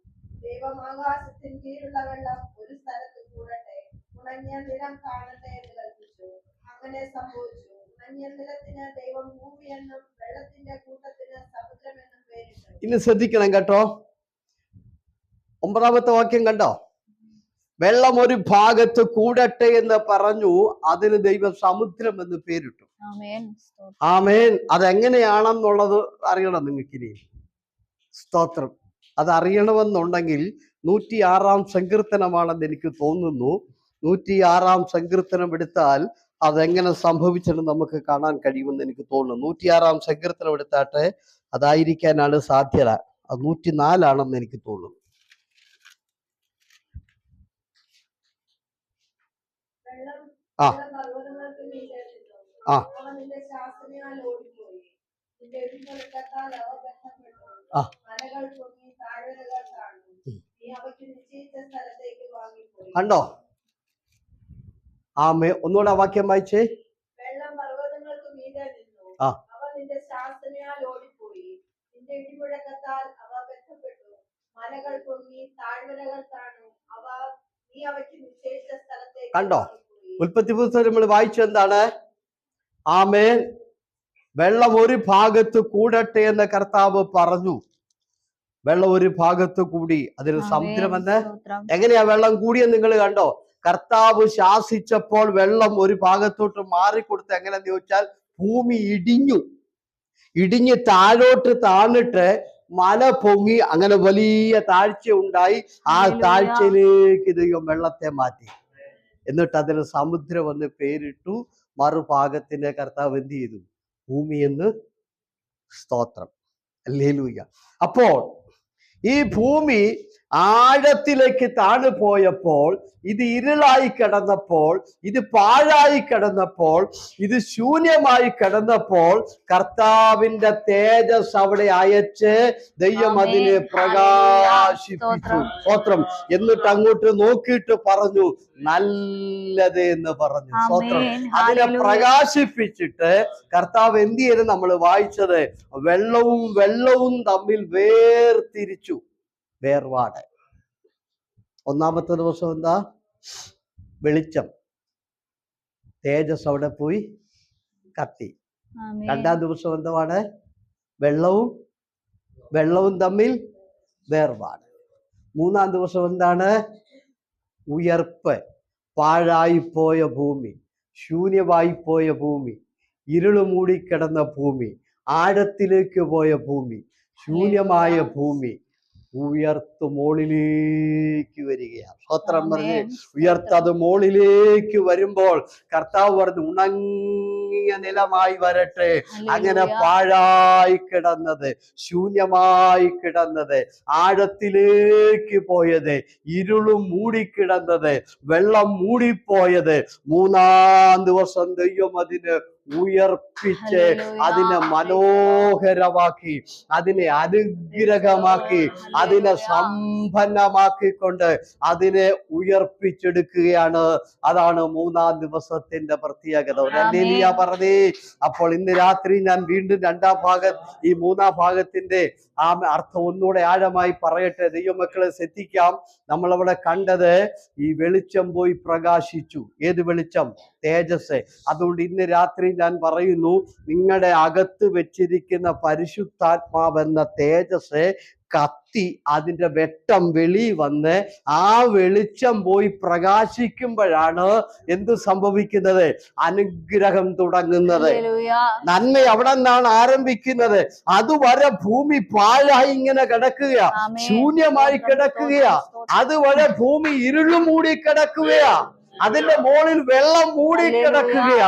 ദൈവം ആകാശത്തിന് കീഴിലുള്ള വെള്ളം ഒരു സ്ഥലത്ത് കൂടട്ടെ, ഉണങ്ങിയ നിലം കാണട്ടെ എന്ന് കൽപ്പിച്ചു. അങ്ങനെ സംഭവിച്ചു. ഉണങ്ങിയ നിലത്തിന് ദൈവം ഭൂമി എന്നും വെള്ളത്തിന്റെ കൂട്ടത്തിന് സമുദ്രമെന്നും പേരിട്ടു. ഇനി ശ്രദ്ധിക്കണം കേട്ടോ. 9ാമത്തെ വാക്യം കണ്ടോ? വെള്ളം ഒരു ഭാഗത്ത് കൂടട്ടെ എന്ന് പറഞ്ഞു, അതിന് ദൈവം സമുദ്രം എന്ന് പേരിട്ടു. ആമേൻ. അതെങ്ങനെയാണെന്നുള്ളത് അറിയണം നിങ്ങൾക്കിനി. സ്തോത്രം. അതറിയണമെന്നുണ്ടെങ്കിൽ 106 സങ്കീർത്തനമാണെന്ന് എനിക്ക് തോന്നുന്നു. 106 സങ്കീർത്തനം എടുത്താൽ അതെങ്ങനെ സംഭവിച്ചെന്ന് നമുക്ക് കാണാൻ കഴിയുമെന്ന് എനിക്ക് തോന്നുന്നു. 106 സങ്കീർത്തനം എടുത്താട്ടെ, അതായിരിക്കാനാണ് സാധ്യത. അത് 104 എനിക്ക് തോന്നുന്നു. ആ ആ കണ്ടോ? ആമേ. ഒന്നുകൂടെ വാക്യം വായിച്ചേ. വെള്ളം പർവ്വതങ്ങൾക്ക് മീതെ നിന്നു, ആ അവ നിന്റെ ശാസനയാൽ ഓടിപ്പോയി. നിന്റെ ഇടിമുഴക്കത്താൽ അവ ബന്ധപ്പെട്ടു. മലകൾ പൊങ്ങി താഴ്വരകൾ താണു, അവ നീ അവയ്ക്ക് നിശ്ചയിച്ച സ്ഥലത്തേക്ക്. കണ്ടോ? ഉൽപ്പത്തി പുസ്തകം നമ്മൾ വായിച്ചെന്താണ്? ആമേൻ. വെള്ളം ഒരു ഭാഗത്ത് കൂടട്ടെ എന്ന് കർത്താവ് പറഞ്ഞു. വെള്ളം ഒരു ഭാഗത്ത് കൂടി, അതിന് സമുദ്രമെന്ന്. എങ്ങനെയാ വെള്ളം കൂടിയെന്ന് നിങ്ങൾ കണ്ടോ? കർത്താവ് ശാസിച്ചപ്പോൾ വെള്ളം ഒരു ഭാഗത്തോട്ട് മാറിക്കൊടുത്ത്. എങ്ങനെയെന്ന് ചോദിച്ചാൽ, ഭൂമി ഇടിഞ്ഞ് താഴോട്ട് താണിട്ട് മല പൊങ്ങി, അങ്ങനെ വലിയ താഴ്ച ഉണ്ടായി. ആ താഴ്ചയിലേക്ക് ദൈവം വെള്ളത്തെ മാറ്റി. എന്നിട്ട് അതിന് സമുദ്രം എന്ന് പേരിട്ടു. മറുഭാഗത്തിന്റെ കർത്താവ് എന്ത് ചെയ്തു? ഭൂമി എന്ന്. സ്തോത്രം. ഹല്ലേലൂയ. അപ്പോൾ ഈ ഭൂമി ആഴത്തിലേക്ക് താണു പോയപ്പോൾ, ഇത് ഇരുളായി കിടന്നപ്പോൾ, ഇത് പാഴായി കിടന്നപ്പോൾ, ഇത് ശൂന്യമായി കിടന്നപ്പോൾ, കർത്താവിന്റെ തേജസ് അവിടെ അയച്ച് ദൈവം അതിനെ പ്രകാശിപ്പിച്ചു. സ്തോത്രം. എന്നിട്ട് അങ്ങോട്ട് നോക്കിയിട്ട് പറഞ്ഞു, നല്ലത് എന്ന് പറഞ്ഞു. സ്തോത്രം. അതിനെ പ്രകാശിപ്പിച്ചിട്ട് കർത്താവ് എന്ത് ചെയ്ത്? നമ്മൾ വായിച്ചത്, വെള്ളവും തമ്മിൽ വേർതിരിച്ചു. വേർപാട്. ഒന്നാമത്തെ ദിവസം എന്താ? വെളിച്ചം, തേജസ് അവിടെ പോയി കത്തി. രണ്ടാം ദിവസം എന്താണ്? വെള്ളവും തമ്മിൽ വേർപാട്. മൂന്നാം ദിവസം എന്താണ്? ഉയർപ്പ്. പാഴായിപ്പോയ ഭൂമി, ശൂന്യമായിപ്പോയ ഭൂമി, ഇരുള് മൂടിക്കിടന്ന ഭൂമി, ആഴത്തിലേക്ക് പോയ ഭൂമി, ശൂന്യമായ ഭൂമി ഉയർത്ത് മോളിലേക്ക് വരികയാണ്. സ്തോത്രം പറഞ്ഞ് ഉയർത്തത് മോളിലേക്ക് വരുമ്പോൾ കർത്താവ് പറഞ്ഞു, ഉണങ്ങിയ നിലമായി വരട്ടെ. അങ്ങനെ പാഴായി കിടന്നത്, ശൂന്യമായി കിടന്നത്, ആഴത്തിലേക്ക് പോയത്, ഇരുളും മൂടിക്കിടന്നത്, വെള്ളം മൂടിപ്പോയത്, മൂന്നാം ദിവസം ദൈവം അതിന് ഉയർപ്പിച്ച് അതിനെ മനോഹരമാക്കി, അതിനെ അനുഗ്രഹമാക്കി, അതിനെ സമ്പന്നമാക്കിക്കൊണ്ട് അതിനെ ഉയർപ്പിച്ചെടുക്കുകയാണ്. അതാണ് മൂന്നാം ദിവസത്തിന്റെ പ്രത്യേകത. ഹല്ലേലൂയ പറഞ്ഞേ. അപ്പോൾ ഇന്ന് രാത്രി ഞാൻ വീണ്ടും ഈ മൂന്നാം ഭാഗത്തിന്റെ അർത്ഥം ഒന്നുകൂടെ ആഴമായി പറയട്ടെ. ദൈവമക്കളെ ശ്രദ്ധിക്കാം. നമ്മളവിടെ കണ്ടത്, ഈ വെളിച്ചം പോയി പ്രകാശിച്ചു. ഏത് വെളിച്ചം? തേജസ്. അതുകൊണ്ട് ഇന്ന് രാത്രി ഞാൻ പറയുന്നു, നിങ്ങളുടെ അകത്ത് വെച്ചിരിക്കുന്ന പരിശുദ്ധാത്മാവെന്ന തേജസ് കത്തി അതിന്റെ വെട്ടം വെളി വന്ന് ആ വെളിച്ചം പോയി പ്രകാശിക്കുമ്പോഴാണ് എന്ത് സംഭവിക്കുന്നത്? അനുഗ്രഹം തുടങ്ങുന്നത്. നന്മ അവിടെ നിന്നാണ് ആരംഭിക്കുന്നത്. അതുവരെ ഭൂമി പാഴായി ഇങ്ങനെ കിടക്കുകയാ, ശൂന്യമായി കിടക്കുകയാ. അതുവരെ ഭൂമി ഇരുള് മൂടി കിടക്കുകയാ, അതിന്റെ മുകളിൽ വെള്ളം മൂടി കിടക്കുകയാ.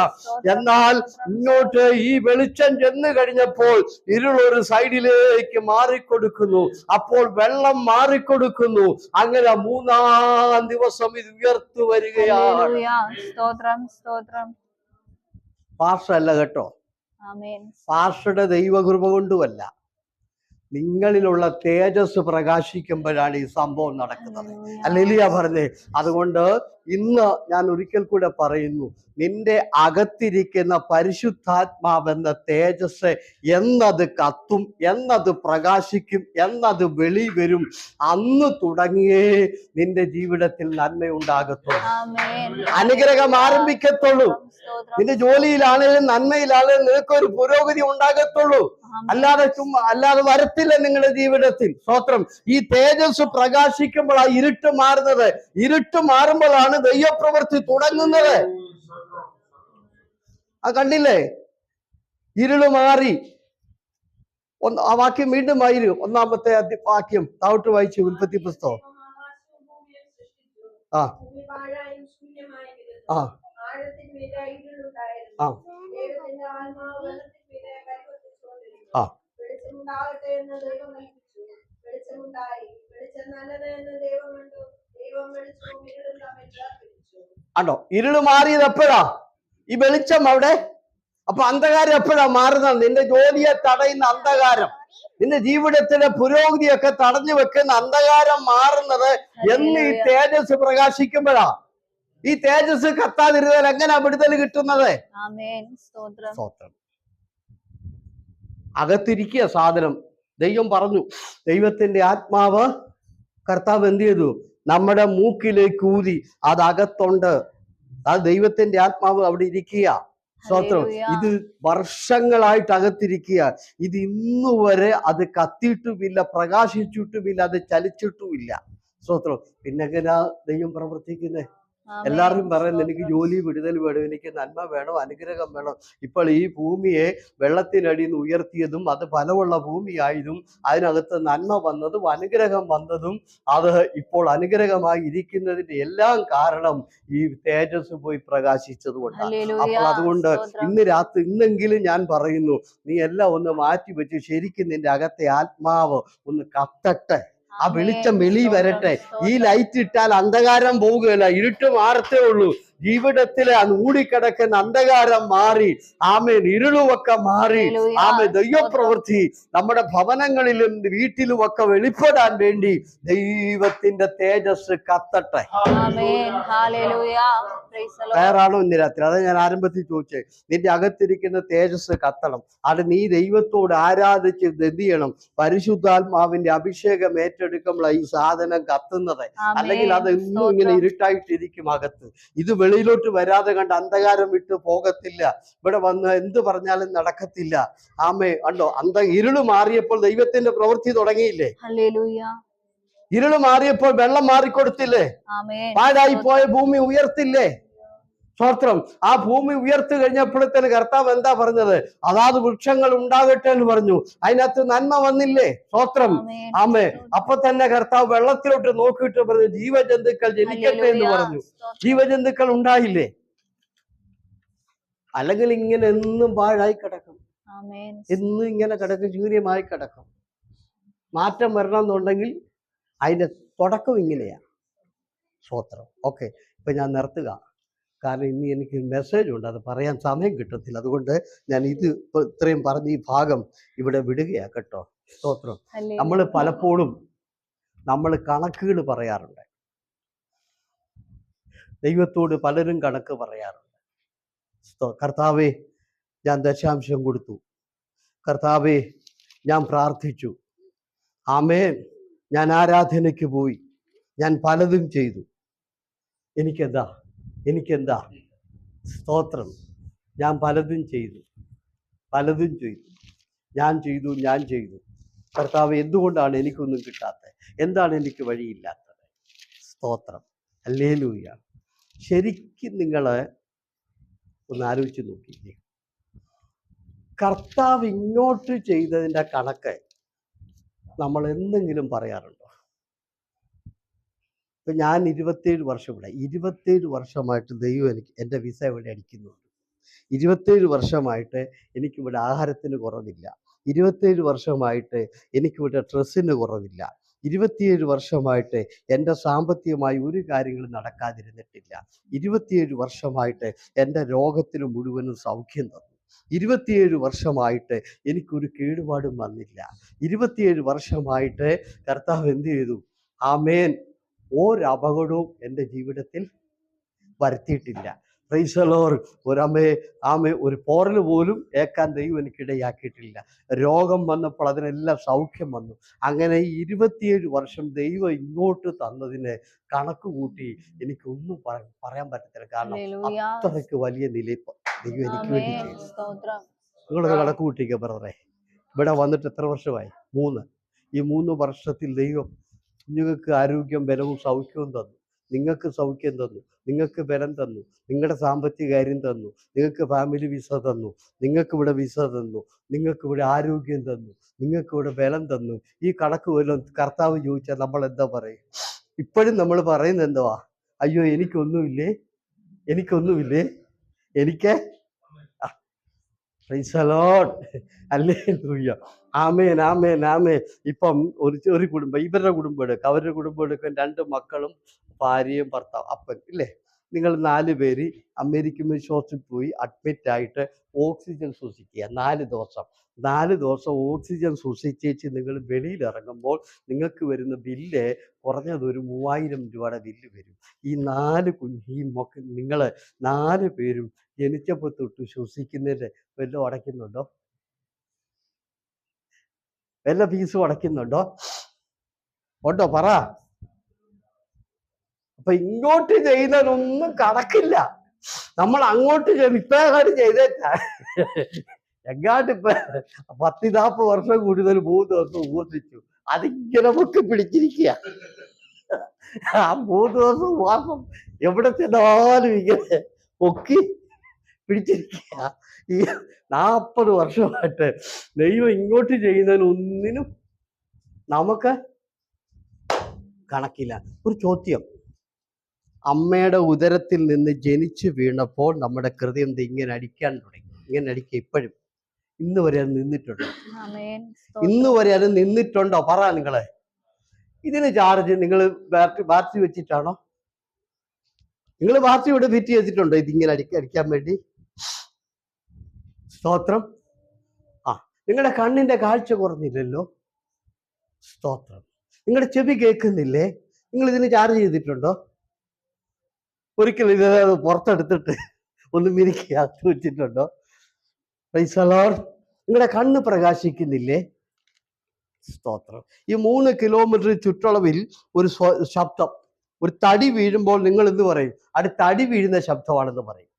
എന്നാൽ ഇങ്ങോട്ട് ഈ വെളിച്ചം ചെന്ന് കഴിഞ്ഞപ്പോൾ ഇരുളൊരു സൈഡിലേക്ക് മാറിക്കൊടുക്കുന്നു. അപ്പോൾ വെള്ളം മാറിക്കൊടുക്കുന്നു. അങ്ങനെ 3-ാം ദിവസം ഇത് ഉയർത്തു വരികയാണ്. പാർഷല്ല കേട്ടോ, പാർഷയുടെ ദൈവകൃപ കൊണ്ടുമല്ല, നിങ്ങളിലുള്ള തേജസ് പ്രകാശിക്കുമ്പോഴാണ് ഈ സംഭവം നടക്കുന്നത്. ഹല്ലേലൂയ പറഞ്ഞേ. അതുകൊണ്ട് ഇന്ന് ഞാൻ ഒരിക്കൽ കൂടെ പറയുന്നു, നിന്റെ അകത്തിരിക്കുന്ന പരിശുദ്ധാത്മാവെന്ന തേജസ് എന്നത് കത്തും, എന്നത് പ്രകാശിക്കും, എന്നത് വെളി വരും, അന്ന് തുടങ്ങിയേ നിന്റെ ജീവിതത്തിൽ നന്മയുണ്ടാകത്തുള്ളൂ, അനുഗ്രഹം ആരംഭിക്കത്തുള്ളൂ. നിന്റെ ജോലിയിലാണെങ്കിലും നന്മയിലാണെങ്കിലും നിനക്കൊരു പുരോഗതി ഉണ്ടാകത്തുള്ളൂ. അല്ലാതെ വരത്തില്ല നിങ്ങളുടെ ജീവിതത്തിൽ. സ്തോത്രം. ഈ തേജസ് പ്രകാശിക്കുമ്പോഴാണ് ഇരുട്ട് മാറുന്നത്. ഇരുട്ട് മാറുമ്പോഴാണ് ദൈവപ്രവൃത്തി തുടങ്ങുന്നത്. കണ്ടില്ലേ? ഇരുള് മാറി. ആ വാക്യം വീണ്ടും വായിരും. 1-ാമത്തെ വാക്യം താഴോട്ട് വായിച്ചു. ഉൽപ്പത്തി പുസ്തകം. ആ ആ ആ ആണോ? ഇരുള് മാറിയത് എപ്പോഴാ? ഈ വെളിച്ചം അവിടെ. അപ്പൊ അന്ധകാരം എപ്പോഴാ മാറുന്നത്? നിന്റെ ജോലിയെ തടയുന്ന അന്ധകാരം, നിന്റെ ജീവിതത്തിലെ പുരോഗതിയൊക്കെ തടഞ്ഞു വെക്കുന്ന അന്ധകാരം മാറുന്നത് എന്ന് ഈ തേജസ് പ്രകാശിക്കുമ്പോഴാ. ഈ തേജസ് കത്താതിരുന്നാൽ എങ്ങനെയാ വിടുതൽ കിട്ടുന്നത്? അകത്തിരിക്കുക സാധനം. ദൈവം പറഞ്ഞു, ദൈവത്തിന്റെ ആത്മാവ് കർത്താവ് എന്ത് ചെയ്തു? നമ്മുടെ മൂക്കിലേക്ക് ഊതി. അത് അകത്തുണ്ട്. അത് ദൈവത്തിന്റെ ആത്മാവ് അവിടെ ഇരിക്കുക. സ്തോത്രം. ഇത് വർഷങ്ങളായിട്ട് അകത്തിരിക്കുക. ഇത് ഇന്നുവരെ അത് കത്തിയിട്ടുമില്ല, പ്രകാശിച്ചിട്ടുമില്ല, അത് ചലിച്ചിട്ടുമില്ല. സ്തോത്രം. പിന്നെങ്ങനാ ദൈവം പ്രവർത്തിക്കുന്നേ? എല്ലാവരും പറയുന്നു, എനിക്ക് ജോലി, വിടുതൽ വേണം, എനിക്ക് നന്മ വേണം, അനുഗ്രഹം വേണം. ഇപ്പോൾ ഈ ഭൂമിയെ വെള്ളത്തിനടിയിൽ നിന്ന് ഉയർത്തിയതും അത് ഫലമുള്ള ഭൂമിയായതും അതിനകത്ത് നന്മ വന്നതും അനുഗ്രഹം വന്നതും അത് ഇപ്പോൾ അനുഗ്രഹമായി ഇരിക്കുന്നതിന്റെ എല്ലാം കാരണം ഈ തേജസ് പോയി പ്രകാശിച്ചത് കൊണ്ടാണ്. അപ്പോൾ അതുകൊണ്ട് ഇന്നെങ്കിലും ഞാൻ പറയുന്നു, നീ എല്ലാം ഒന്ന് മാറ്റി വെച്ച് ശരിക്കും നിന്റെ അകത്തെ ആത്മാവ് ഒന്ന് കത്തട്ടെ. ആ വെളിച്ചം വെളി വരട്ടെ. ഈ ലൈറ്റ് ഇട്ടാൽ അന്ധകാരം പോവുകയില്ല, ഇരുട്ട് മാറത്തേ ഉള്ളൂ. ജീവിതത്തിലെ മൂടിക്കിടക്കുന്ന അന്ധകാരം മാറി, ആമേൻ, ഇരുളുമൊക്കെ മാറി, ആമേൻ, ദൈവപ്രവൃത്തി നമ്മുടെ ഭവനങ്ങളിലും വീട്ടിലും ഒക്കെ വെളിപ്പെടാൻ വേണ്ടി ദൈവത്തിന്റെ തേജസ് കത്തട്ടെ. വേറാണോ ഇന്ന് രാത്രി? അതാ ഞാൻ ആരംഭത്തിൽ ചോദിച്ചേ. നിന്റെ അകത്തിരിക്കുന്ന തേജസ് കത്തണം. അത് നീ ദൈവത്തോട് ആരാധിച്ച് എന്ത് ചെയ്യണം? പരിശുദ്ധാത്മാവിന്റെ അഭിഷേകം ഏറ്റെടുക്കുമ്പോഴാണ് ഈ സാധനം കത്തുന്നത്. അല്ലെങ്കിൽ അത് എന്നും ഇങ്ങനെ ഇരുട്ടായിട്ടിരിക്കും അകത്ത്. ഇത് വെളിയിലോട്ട് വരാതെ കണ്ട് അന്ധകാരം വിട്ട് പോകത്തില്ല. ഇവിടെ വന്ന് എന്ത് പറഞ്ഞാലും നടക്കത്തില്ല. ആമേ, കണ്ടോ? ഇരുള് മാറിയപ്പോൾ ദൈവത്തിന്റെ പ്രവൃത്തി തുടങ്ങിയില്ലേ? ഇരുള് മാറിയപ്പോൾ വെള്ളം മാറിക്കൊടുത്തില്ലേ? പാഴായി പോയ ഭൂമി ഉയർത്തില്ലേ? സ്തോത്രം. ആ ഭൂമി ഉയർത്തു കഴിഞ്ഞപ്പോഴത്തേന് കർത്താവ് എന്താ പറഞ്ഞത്? അതാത് വൃക്ഷങ്ങൾ ഉണ്ടാകട്ടെ എന്ന് പറഞ്ഞു. അതിനകത്ത് നന്മ വന്നില്ലേ? സ്തോത്രം. ആമേ. അപ്പൊ തന്നെ കർത്താവ് വെള്ളത്തിലോട്ട് നോക്കിയിട്ട് പറഞ്ഞു, ജീവജന്തുക്കൾ ജനിക്കട്ടെ എന്ന് പറഞ്ഞു. ജീവജന്തുക്കൾ ഉണ്ടായില്ലേ? അല്ലെങ്കിൽ ഇങ്ങനെ എന്നും പാഴായി കിടക്കും, എന്നും ഇങ്ങനെ കിടക്കും, ശൂന്യമായി കിടക്കും. മാറ്റം വരണം എന്നുണ്ടെങ്കിൽ അതിന്റെ തുടക്കം ഇങ്ങനെയാ. സ്തോത്രം. ഓക്കെ, ഇപ്പൊ ഞാൻ നിർത്തുക. കാരണം ഇനി എനിക്ക് മെസ്സേജ് ഉണ്ട്, അത് പറയാൻ സമയം കിട്ടത്തില്ല. അതുകൊണ്ട് ഞാൻ ഇത് ഇത്രയും പറഞ്ഞ് ഈ ഭാഗം ഇവിടെ വിടുകയാ കേട്ടോ. സ്തോത്രം. നമ്മൾ പലപ്പോഴും കണക്കുകൾ പറയാറുണ്ട്. ദൈവത്തോട് പലരും കണക്ക് പറയാറുണ്ട്. കർത്താവേ, ഞാൻ ദശാംശം കൊടുത്തു. കർത്താവേ, ഞാൻ പ്രാർത്ഥിച്ചു. ആമേൻ, ഞാൻ ആരാധനയ്ക്ക് പോയി, ഞാൻ പലതും ചെയ്തു, എനിക്കെന്താ? സ്തോത്രം. ഞാൻ പലതും ചെയ്തു, ഞാൻ ചെയ്തു. കർത്താവ് എന്തുകൊണ്ടാണ് എനിക്കൊന്നും കിട്ടാത്തത്? എന്താണ് എനിക്ക് വഴിയില്ലാത്തത്? സ്തോത്രം. ഹല്ലേലൂയ. ശരിക്കും നിങ്ങൾ ഒന്ന് ആലോചിച്ച് നോക്കിയില്ലേ, കർത്താവ് ഇങ്ങോട്ട് ചെയ്തതിൻ്റെ കണക്ക് നമ്മൾ എന്തെങ്കിലും പറയാറുണ്ടോ? ഇപ്പം ഞാൻ 27 വർഷം ഇവിടെ, 27 വർഷമായിട്ട് ദൈവം എൻ്റെ വിസ ഇവിടെ അടിക്കുന്നുണ്ട്. 27 വർഷമായിട്ട് എനിക്കിവിടെ ആഹാരത്തിന് കുറവില്ല. 27 വർഷമായിട്ട് എനിക്കിവിടെ ഡ്രസ്സിന് കുറവില്ല. 27 വർഷമായിട്ട് എൻ്റെ സാമ്പത്തികമായി ഒരു കാര്യങ്ങളും നടക്കാതിരുന്നിട്ടില്ല. 27 വർഷമായിട്ട് എൻ്റെ രോഗത്തിന് മുഴുവനും സൗഖ്യം തന്നു. 27 വർഷമായിട്ട് എനിക്കൊരു കേടുപാടും വന്നില്ല. 27 വർഷമായിട്ട് കർത്താവ് എന്ത് ചെയ്തു? ആമേൻ, ഒരപകടവും എൻ്റെ ജീവിതത്തിൽ വരുത്തിയിട്ടില്ല. Price the Lord. ഒരു പോറൽ പോലും ഏക്കാൻ ദൈവം എനിക്കിടയാക്കിയിട്ടില്ല. രോഗം വന്നപ്പോൾ അതിനെല്ലാം സൗഖ്യം വന്നു. അങ്ങനെ 27 വർഷം ദൈവം ഇങ്ങോട്ട് തന്നതിന് കണക്ക് കൂട്ടി എനിക്കൊന്നും പറയാൻ പറ്റത്തില്ല. കാരണം അത്രയ്ക്ക് വലിയ നിലയിപ്പ് ദൈവം എനിക്ക് വേണ്ടി ചെയ്തു. നിങ്ങളൊന്ന് കണക്ക് കൂട്ടിക്കുക ബ്രദറെ. ഇവിടെ വന്നിട്ട് എത്ര വർഷമായി? 3. ഈ 3 വർഷത്തിൽ ദൈവം നിങ്ങൾക്ക് ആരോഗ്യം, ബലവും സൗഖ്യവും തന്നു. നിങ്ങൾക്ക് സൗഖ്യം തന്നു, നിങ്ങൾക്ക് ബലം തന്നു, നിങ്ങളുടെ സാമ്പത്തിക കാര്യം തന്നു, നിങ്ങൾക്ക് ഫാമിലി വിസ തന്നു, നിങ്ങൾക്ക് ഇവിടെ വിസ തന്നു, നിങ്ങൾക്ക് ഇവിടെ ആരോഗ്യം തന്നു, നിങ്ങൾക്ക് ഇവിടെ ബലം തന്നു. ഈ കണക്ക് വല്ലതും കർത്താവ് ചോദിച്ചാൽ നമ്മൾ എന്താ പറയും? ഇപ്പോഴും നമ്മൾ പറയുന്നത് എന്തുവാ? അയ്യോ എനിക്കൊന്നുമില്ലേ, എനിക്കൊന്നുമില്ലേ, എനിക്ക് പ്രൈസ് ദി ലോർഡ്. ഹല്ലേലൂയ. ആമേൻ, ആമേൻ, ആമേൻ. ഇപ്പം ഒരു കുടുംബം, ഇവരുടെ കുടുംബം എടുക്കുക, അവരുടെ കുടുംബം എടുക്കാൻ 2 മക്കളും ഭാര്യയും ഭർത്താവ്, അപ്പൻ ഇല്ലേ? നിങ്ങൾ 4 പേര് അമേരിക്കൻ വിശ്വാസത്തിൽ പോയി അഡ്മിറ്റായിട്ട് ഓക്സിജൻ ശ്വസിക്കുക. 4 ദിവസം ഓക്സിജൻ ശ്വസിച്ചേച്ച് നിങ്ങൾ വെളിയിലിറങ്ങുമ്പോൾ നിങ്ങൾക്ക് വരുന്ന ബില്ല് കുറഞ്ഞത് ഒരു 3000 രൂപയുടെ ബില്ല് വരും. ഈ 4 നിങ്ങൾ 4 പേരും ജനിച്ചപ്പോൾ തൊട്ട് ശ്വസിക്കുന്നതിൻ്റെ വല്ലതും അടയ്ക്കുന്നുണ്ടോ? വല്ല ഫീസും അടയ്ക്കുന്നുണ്ടോ? ഉണ്ടോ? പറ. അപ്പൊ ഇങ്ങോട്ട് ചെയ്യുന്നതിനൊന്നും കണക്കില്ല. നമ്മൾ അങ്ങോട്ട് ഇപ്പങ്ങാട്ട് ചെയ്തേച്ചാ എങ്ങാട്ട് ഇപ്പൊ 10-40 വർഷം കൂടുതൽ 3 ദിവസം ഉപവസിച്ചു. അതിങ്ങനെ പൊക്കി പിടിച്ചിരിക്കുക. ആ 3 ദിവസം ഉപവാസം എവിടെ ചെന്നാലും ഇങ്ങനെ പൊക്കി പിടിച്ചിരിക്കുക. ഈ 40 വർഷമായിട്ട് ദൈവം ഇങ്ങോട്ട് ചെയ്യുന്നതിനൊന്നിനും നമുക്ക് കണക്കില്ല. ഒരു ചോദ്യം, അമ്മയുടെ ഉദരത്തിൽ നിന്ന് ജനിച്ചു വീണപ്പോൾ നമ്മുടെ ഹൃദയം ഇങ്ങനെ അടിക്കാൻ തുടങ്ങി. ഇങ്ങനെ അടിക്കുക. ഇപ്പോഴും ഇന്ന് വരെ അത് നിന്നിട്ടുണ്ടോ? ഇന്ന് വരെ അത് നിന്നിട്ടുണ്ടോ? പറ നിങ്ങളെ. ഇതിന് ചാർജ് നിങ്ങൾ ബാറ്ററി വെച്ചിട്ടാണോ? നിങ്ങൾ ബാറ്ററി ഇവിടെ ഫിറ്റ് ചെയ്തിട്ടുണ്ടോ ഇതിങ്ങനെ അടിക്കാൻ വേണ്ടി? സ്തോത്രം. നിങ്ങളുടെ കണ്ണിന്റെ കാഴ്ച കുറഞ്ഞില്ലല്ലോ. സ്തോത്രം. നിങ്ങളുടെ ചെവി കേൾക്കുന്നില്ലേ? നിങ്ങൾ ഇതിന് ചാർജ് ചെയ്തിട്ടുണ്ടോ? ഒരിക്കലും ഇത് പുറത്തെടുത്തിട്ട് ഒന്ന് മിനുക്കി അകത്ത് വെച്ചിട്ടുണ്ടോ? Price the Lord. നിങ്ങളുടെ കണ്ണ് പ്രകാശിക്കുന്നില്ലേ? സ്തോത്രം. ഈ 3 കിലോമീറ്റർ ചുറ്റളവിൽ ഒരു ശബ്ദം, ഒരു തടി വീഴുമ്പോൾ നിങ്ങൾ എന്ത് പറയും? അത് തടി വീഴുന്ന ശബ്ദമാണെന്ന് പറയും.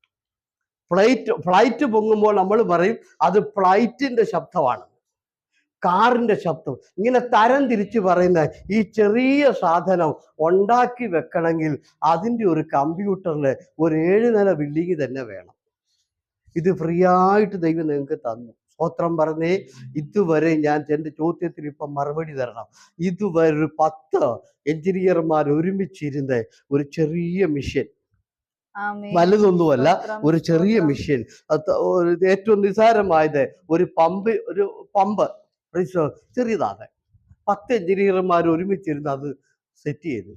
ഫ്ലൈറ്റ് പൊങ്ങുമ്പോൾ നമ്മൾ പറയും അത് ഫ്ലൈറ്റിന്റെ ശബ്ദമാണ്, കാറിന്റെ ശബ്ദം. ഇങ്ങനെ തരം തിരിച്ച് പറയുന്ന ഈ ചെറിയ സാധനം ഉണ്ടാക്കി വെക്കണമെങ്കിൽ അതിൻ്റെ ഒരു കമ്പ്യൂട്ടറിൽ ഒരു 7 നില ബിൽഡിങ് തന്നെ വേണം. ഇത് ഫ്രീ ആയിട്ട് ദൈവം നിങ്ങൾക്ക് തന്നു. സ്തോത്രം പറഞ്ഞേ. ഇതുവരെ ഞാൻ എൻ്റെ ചോദ്യത്തിന് ഇപ്പം മറുപടി തരണം. ഇതുവരെ ഒരു 10 എഞ്ചിനീയർമാർ ഒരുമിച്ചിരുന്ന് ഒരു ചെറിയ മിഷൻ, വലുതൊന്നുമല്ല, ഒരു ചെറിയ മിഷൻ, ഏറ്റവും നിസാരമായത് ഒരു പമ്പ് ചെറിയതാണ്. 10 എഞ്ചിനീയർമാർ ഒരുമിച്ചിരുന്ന് അത് സെറ്റ് ചെയ്തു.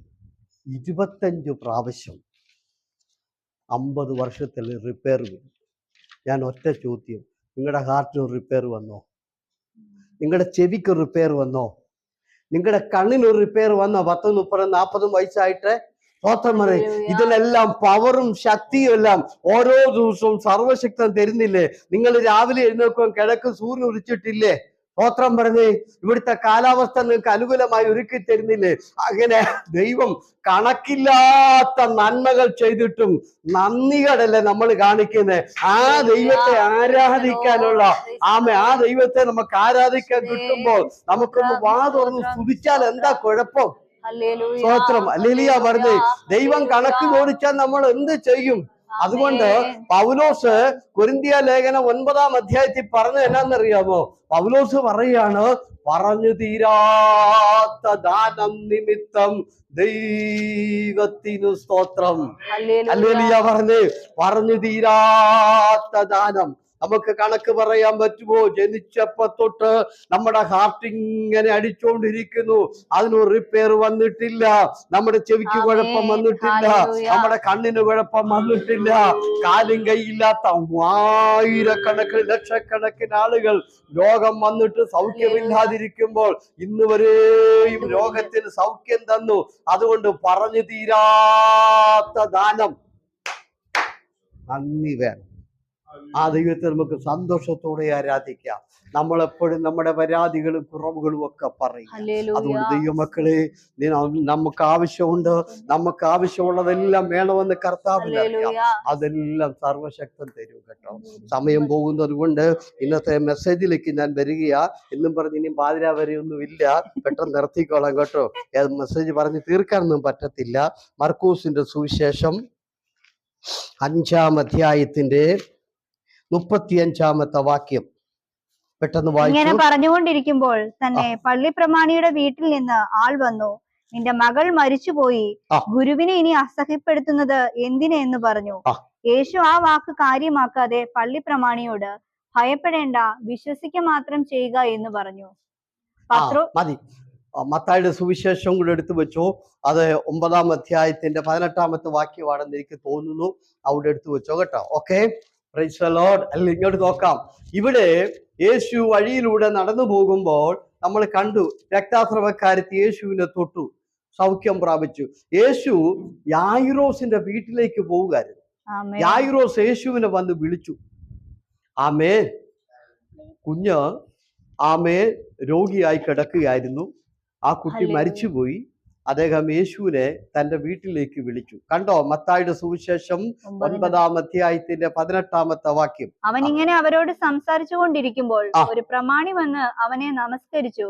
25 പ്രാവശ്യം 50 വർഷത്തിൽ റിപ്പയർ വരും. ഞാൻ ഒറ്റ ചോദ്യം, നിങ്ങളുടെ ഹാർട്ടിന് റിപ്പയർ വന്നോ? നിങ്ങളുടെ ചെവിക്ക് റിപ്പയർ വന്നോ? നിങ്ങളുടെ കണ്ണിന് റിപ്പയർ വന്നോ? 10, 30, 40 വയസ്സായിട്ട്? സ്തോത്രം പറയും. ഇതിനെല്ലാം പവറും ശക്തിയും എല്ലാം ഓരോ ദിവസവും സർവശക്തൻ തരുന്നില്ലേ? നിങ്ങൾ രാവിലെ എഴുന്നേൽക്കുമ്പോൾ കിഴക്ക് സൂര്യൻ ഉദിച്ചിട്ടില്ലേ? സ്തോത്രം പറഞ്ഞേ. ഇവിടുത്തെ കാലാവസ്ഥ നിങ്ങൾക്ക് അനുകൂലമായി ഒരുക്കി തരുന്നില്ലേ? അങ്ങനെ ദൈവം കണക്കില്ലാത്ത നന്മകൾ ചെയ്തിട്ടും നന്ദികടല്ലേ നമ്മൾ കാണിക്കുന്നത്. ആ ദൈവത്തെ ആരാധിക്കാനുള്ള ആ ദൈവത്തെ നമുക്ക് ആരാധിക്കാൻ കിട്ടുമ്പോൾ നമുക്കൊന്ന് വാ തുറന്ന് സ്തുതിച്ചാൽ എന്താ കുഴപ്പം? സ്തോത്രം. ഹല്ലേലൂയ പറഞ്ഞേ. ദൈവം കണക്ക് ചോദിച്ചാൽ നമ്മൾ എന്ത് ചെയ്യും? അതുകൊണ്ട് പൗലോസ് കൊരിന്ത്യ ലേഖനം 9-ാം അധ്യായത്തിൽ പറഞ്ഞത് എന്നാന്നറിയാമോ? പൗലോസ് പറയാണ്, പറഞ്ഞു തീരാത്ത ദാനം നിമിത്തം ദൈവത്തിനു സ്തോത്രം. ഹല്ലേലൂയ പറഞ്ഞേ. പറഞ്ഞു തീരാത്ത ദാനം. നമുക്ക് കണക്ക് പറയാൻ പറ്റുമോ? ജനിച്ചപ്പോ തൊട്ട് നമ്മുടെ ഹാർട്ട് ഇങ്ങനെ അടിച്ചോണ്ടിരിക്കുന്നു, അതിനൊരു റിപ്പയർ വന്നിട്ടില്ല. നമ്മുടെ ചെവിക്ക് കുഴപ്പം വന്നിട്ടില്ല, നമ്മുടെ കണ്ണിന് കുഴപ്പം വന്നിട്ടില്ല. കാലും കൈയില്ലാത്ത ആയിരക്കണക്കിന് ലക്ഷക്കണക്കിന് ആളുകൾ രോഗം വന്നിട്ട് സൗഖ്യമില്ലാതിരിക്കുമ്പോൾ ഇന്ന് വരെയും രോഗത്തിന് സൗഖ്യം തന്നു. അതുകൊണ്ട് പറഞ്ഞു തീരാത്ത ദാനം. നന്ദി വേണം. ആ ദൈവത്തെ നമുക്ക് സന്തോഷത്തോടെ ആരാധിക്കാം. നമ്മളെപ്പോഴും നമ്മുടെ പരാതികളും കുറവുകളും ഒക്കെ പറയും. അതുകൊണ്ട് ദൈവമക്കളെ, നമുക്ക് ആവശ്യമുണ്ട്, നമുക്ക് ആവശ്യമുള്ളതെല്ലാം വേണമെന്ന് കർത്താവിന് അറിയാം. അതെല്ലാം സർവശക്തൻ തരും കേട്ടോ. സമയം പോകുന്നത് കൊണ്ട് ഇന്നത്തെ മെസ്സേജിലേക്ക് ഞാൻ വരികയാ. എന്നും പറഞ്ഞ് ഇനി പാതിരാ വരെയൊന്നും ഇല്ല, പെട്ടെന്ന് നിർത്തിക്കോളാം കേട്ടോ. മെസ്സേജ് പറഞ്ഞ് തീർക്കാനൊന്നും പറ്റത്തില്ല. മർക്കോസിന്റെ സുവിശേഷം 5-ാം അധ്യായത്തിന്റെ 35-ാമത്തെ വാക്യം പെട്ടെന്ന് വായിച്ചു. ഇങ്ങനെ പറഞ്ഞുകൊണ്ടിരിക്കുമ്പോൾ തന്നെ പള്ളി പ്രമാണിയുടെ വീട്ടിൽ നിന്ന് ആൾ വന്നു, നിന്റെ മകൾ മരിച്ചുപോയി, ഗുരുവിനെ ഇനി അസഹ്യപ്പെടുത്തുന്നത് എന്തിന് എന്ന് പറഞ്ഞു. യേശു ആ വാക്ക് കാര്യമാക്കാതെ പള്ളി പ്രമാണിയോട്, ഭയപ്പെടേണ്ട, വിശ്വസിക്കുക മാത്രം ചെയ്യുക എന്ന് പറഞ്ഞു. മതി. മത്തായിയുടെ സുവിശേഷം കൂടെ എടുത്തു വെച്ചോ. അത് 9-ാം അധ്യായത്തിന്റെ 18-ാമത്തെ വാക്യമാണെന്ന് എനിക്ക് തോന്നുന്നു. അവിടെ എടുത്തു വെച്ചോ കേട്ടോ. Okay, price the Lord. അല്ലെങ്കിൽ ഇങ്ങോട്ട് നോക്കാം. ഇവിടെ യേശു വഴിയിലൂടെ നടന്നു പോകുമ്പോൾ നമ്മൾ കണ്ടു, രക്താസ്രവക്കാരത്തി യേശുവിനെ തൊട്ടു, സൗഖ്യം പ്രാപിച്ചു. യേശു യായിറോസിന്റെ വീട്ടിലേക്ക് പോവുകയായിരുന്നു. യായിറോസ് യേശുവിനെ വന്ന് വിളിച്ചു. ആമേൻ. കുഞ്ഞ് രോഗിയായി കിടക്കുകയായിരുന്നു. ആ കുട്ടി മരിച്ചുപോയി. അദ്ദേഹം യേശുവിനെ തന്റെ വീട്ടിലേക്ക് വിളിച്ചു. കണ്ടോ? മത്തായിയുടെ സുവിശേഷം 9-ാം അധ്യായത്തിന്റെ 18-ാമത്തെ വാക്യം. അവൻ ഇങ്ങനെ അവരോട് സംസാരിച്ചു കൊണ്ടിരിക്കുമ്പോൾ ഒരു പ്രമാണി വന്ന് അവനെ നമസ്കരിച്ചു.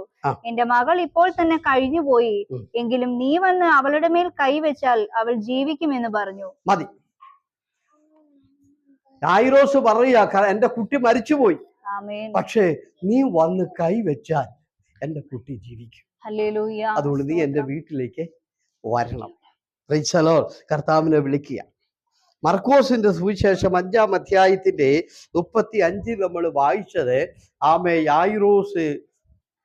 എന്റെ മകൾ ഇപ്പോൾ തന്നെ കഴിഞ്ഞുപോയി, എങ്കിലും നീ വന്ന് അവളുടെ മേൽ കൈവച്ചാൽ അവൾ ജീവിക്കുമെന്ന് പറഞ്ഞു. മതി. യായിറോസ് പറയാ, എന്റെ കുട്ടി മരിച്ചുപോയി, പക്ഷേ നീ വന്ന് കൈവച്ചാൽ എന്റെ കുട്ടി ജീവിക്കും. അതുകൊണ്ട് നീ എന്റെ വീട്ടിലേക്ക് വരണം. Price the Lord. കർത്താവിനെ വിളിക്കുക. മർക്കോസിന്റെ സുവിശേഷം 5-ാം അധ്യായത്തിന്റെ 35 നമ്മൾ വായിച്ചത്, യായിറോസ്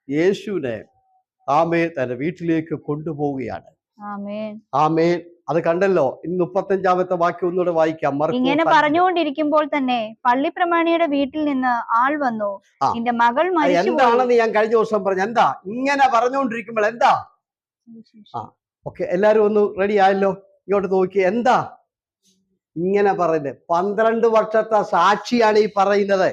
യേശുവിനെ തന്റെ വീട്ടിലേക്ക് കൊണ്ടുപോവുകയാണ്. ആമേൻ. അത് കണ്ടല്ലോ. ഇനി 35-ാമത്തെ വാക്യം ഒന്നുകൂടെ വായിക്കാം. ഇങ്ങനെ പറഞ്ഞുകൊണ്ടിരിക്കുമ്പോൾ തന്നെ പള്ളി പ്രമാണിയുടെ വീട്ടിൽ നിന്ന് ആൾ വന്നു, നിന്റെ മകൾ മരിച്ചു. എന്താണെന്ന് ഞാൻ കഴിഞ്ഞ ദിവസം പറഞ്ഞു. എന്താ ഇങ്ങനെ പറഞ്ഞുകൊണ്ടിരിക്കുമ്പോൾ എന്താ? ഓക്കെ, എല്ലാരും ഒന്ന് റെഡി ആയല്ലോ? ഇങ്ങോട്ട് നോക്കി. എന്താ ഇങ്ങനെ പറയുന്നത്? 12 വർഷത്തെ സാക്ഷിയാണ് ഈ പറയുന്നത്.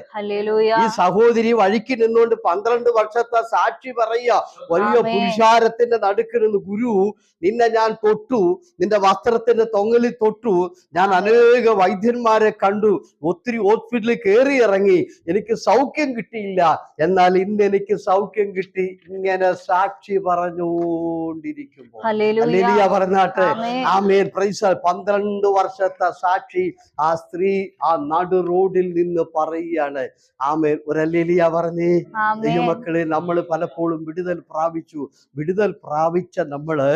ഈ സഹോദരി വഴിക്ക് നിന്നുകൊണ്ട് 12 വർഷത്തെ സാക്ഷി പറയുക. വലിയ പുരുഷാരത്തിന്റെ നടുക്ക് നിന്ന്, ഗുരു നിന്നെ ഞാൻ തൊട്ടു, നിന്റെ വസ്ത്രത്തിന്റെ തൊങ്ങലിൽ തൊട്ടു, ഞാൻ അനേക വൈദ്യന്മാരെ കണ്ടു, ഒത്തിരി ഹോസ്പിറ്റലിൽ കയറി ഇറങ്ങി, എനിക്ക് സൗഖ്യം കിട്ടിയില്ല, എന്നാൽ ഇന്ന് എനിക്ക് സൗഖ്യം കിട്ടി. ഇങ്ങനെ സാക്ഷി പറഞ്ഞുകൊണ്ടിരിക്കുമ്പോൾ ഹല്ലേലൂയ പറഞ്ഞാട്ടെ. ആമേൻ. പ്രൈസ്. 12 വർഷത്തെ സാക്ഷി ആ സ്ത്രീ ആ നടു റോഡിൽ നിന്ന് പറയുകയാണ്. ആമേൻ. ഒരു ഹല്ലേലൂയ പറഞ്ഞേ. ദൈവമക്കളെ, നമ്മൾ പലപ്പോഴും വിടുതൽ പ്രാപിച്ച നമ്മള്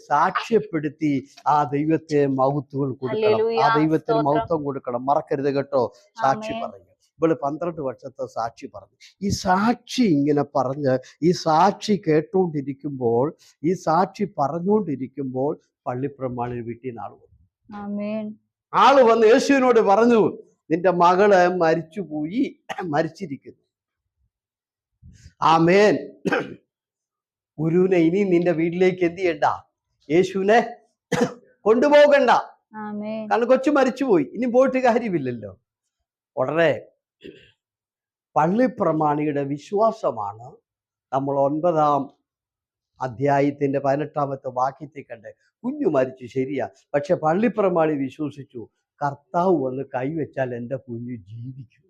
സാക്ഷ്യപ്പെടുത്തി ആ ദൈവത്തെ മഹത്വം കൊടുക്കണം. ആ ദൈവത്തിന് മഹത്വം കൊടുക്കണം. മറക്കരുത് കേട്ടോ. സാക്ഷി പറയുക. ഇവള് 12 വർഷത്തെ സാക്ഷി പറഞ്ഞു. ഈ സാക്ഷി ഇങ്ങനെ പറഞ്ഞ് ഈ സാക്ഷി കേട്ടോണ്ടിരിക്കുമ്പോൾ, ഈ സാക്ഷി പറഞ്ഞുകൊണ്ടിരിക്കുമ്പോൾ പള്ളിപ്രമാണി വീട്ടിൽ നിന്ന് ആള് വന്ന് യേശുവിനോട് പറഞ്ഞു, നിന്റെ മകള് മരിച്ചുപോയി, മരിച്ചിരിക്കുന്നു. ആമേൻ. ഗുരുവിനെ ഇനി നിന്റെ വീട്ടിലേക്ക് എന്ത് ചെയ്യണ്ട? യേശുവിനെ കൊണ്ടുപോകണ്ട. കാരണം കൊച്ചു മരിച്ചുപോയി, ഇനി പോയിട്ട് കാര്യമില്ലല്ലോ. ഉടനെ പള്ളിപ്രമാണിയുടെ വിശ്വാസമാണ് നമ്മൾ 9-ാം അധ്യായത്തിന്റെ 18-ാമത്തെ വാക്യത്തിൽ കണ്ട്. കുഞ്ഞു മരിച്ചു, ശരിയാ, പക്ഷെ പള്ളിപ്രമാണി വിശ്വസിച്ചു കർത്താവ് വന്ന് കൈവച്ചാൽ എൻ്റെ കുഞ്ഞ് ജീവിക്കും.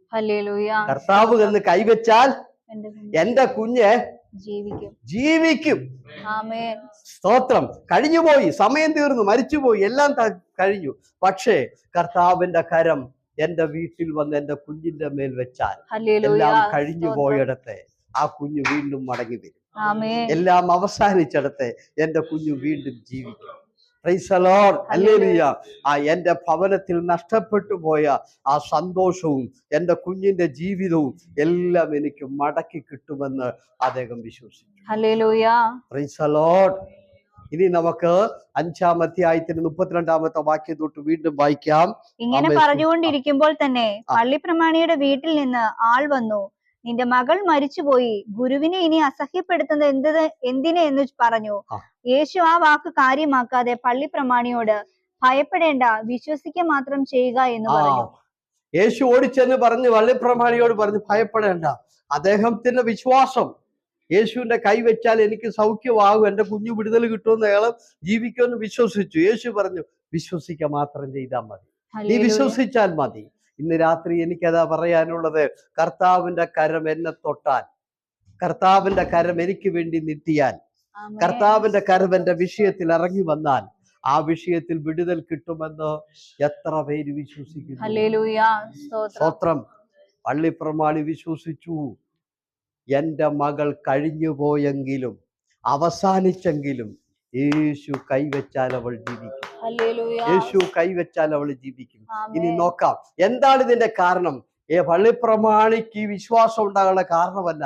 കർത്താവ് വന്ന് കൈവച്ചാൽ എൻ്റെ കുഞ്ഞ് ജീവിക്കും. സ്തോത്രം. കഴിഞ്ഞുപോയി, സമയം തീർന്നു, മരിച്ചുപോയി, എല്ലാം കഴിഞ്ഞു. പക്ഷേ കർത്താവിന്റെ കരം എൻ്റെ വീട്ടിൽ വന്ന് എൻ്റെ കുഞ്ഞിന്റെ മേൽ വെച്ചാൽ എല്ലാം കഴിഞ്ഞു പോയിടത്തെ ആ കുഞ്ഞു വീണ്ടും മടങ്ങി വരും. എല്ലാം അവസാനിച്ചിടത്തെ എൻ്റെ കുഞ്ഞു വീണ്ടും ജീവിക്കും. Price the Lord. ഹല്ലേലൂയ. എൻ്റെ ഭവനത്തിൽ നഷ്ടപ്പെട്ടു പോയ ആ സന്തോഷവും എൻ്റെ കുഞ്ഞിന്റെ ജീവിതവും എല്ലാം എനിക്ക് മടക്കി കിട്ടുമെന്ന് അദ്ദേഹം വിശ്വസിച്ചു. ഹല്ലേലൂയ. Price the Lord. ഇനി നമുക്ക് 5-ാം അധ്യായത്തിന് 32-ാമത്തെ വാക്യം തൊട്ട് വീണ്ടും വായിക്കാം. ഇങ്ങനെ പറഞ്ഞുകൊണ്ടിരിക്കുമ്പോൾ തന്നെ പള്ളിപ്രമാണിയുടെ വീട്ടിൽ നിന്ന് ആൾ വന്നു, നിന്റെ മകൾ മരിച്ചുപോയി, ഗുരുവിനെ ഇനി അസഹ്യപ്പെടുത്തുന്നത് എന്തിന് എന്ന് പറഞ്ഞു. യേശു ആ വാക്ക് കാര്യമാക്കാതെ പള്ളിപ്രമാണിയോട്, ഭയപ്പെടേണ്ട, വിശ്വസിക്കുക മാത്രം ചെയ്യുക എന്ന് പറഞ്ഞു. യേശു ഓടിച്ചെന്ന് പറഞ്ഞു പള്ളിപ്രമാണിയോട് പറഞ്ഞു, ഭയപ്പെടേണ്ട. അദ്ദേഹത്തിന്റെ വിശ്വാസം, യേശുവിന്റെ കൈവച്ചാൽ എനിക്ക് സൗഖ്യമാകും, എൻ്റെ കുഞ്ഞു വിടുതൽ കിട്ടുമെന്ന്, അയാൾ ജീവിക്കുമെന്ന് വിശ്വസിച്ചു. യേശു പറഞ്ഞു, വിശ്വസിക്കുക മാത്രം ചെയ്താൽ മതി, നീ വിശ്വസിച്ചാൽ മതി. ഇന്ന് രാത്രി എനിക്കതാ പറയാനുള്ളത്. കർത്താവിന്റെ കരം എന്നെ തൊട്ടാൽ, കർത്താവിന്റെ കരം എനിക്ക് വേണ്ടി നീട്ടിയാൽ, കർത്താവിന്റെ കരം എന്റെ വിഷയത്തിൽ ഇറങ്ങി വന്നാൽ ആ വിഷയത്തിൽ വിടുതൽ കിട്ടുമെന്ന് എത്ര പേര് വിശ്വസിക്കുന്നു? സ്തോത്രം. പള്ളിപ്രമാണി വിശ്വസിച്ചു. എൻ്റെ മകൾ കഴിഞ്ഞു പോയെങ്കിലും അവസാനിച്ചെങ്കിലും യേശു കൈവച്ചാൽ അവൾ ജീവിക്കും. യേശു കൈവച്ചാൽ അവൾ ജീവിക്കും. ഇനി നോക്കാം എന്താണ് ഇതിന്റെ കാരണം. പള്ളിപ്രമാണിക്ക് ഈ വിശ്വാസം ഉണ്ടാകാനുള്ള കാരണമല്ല,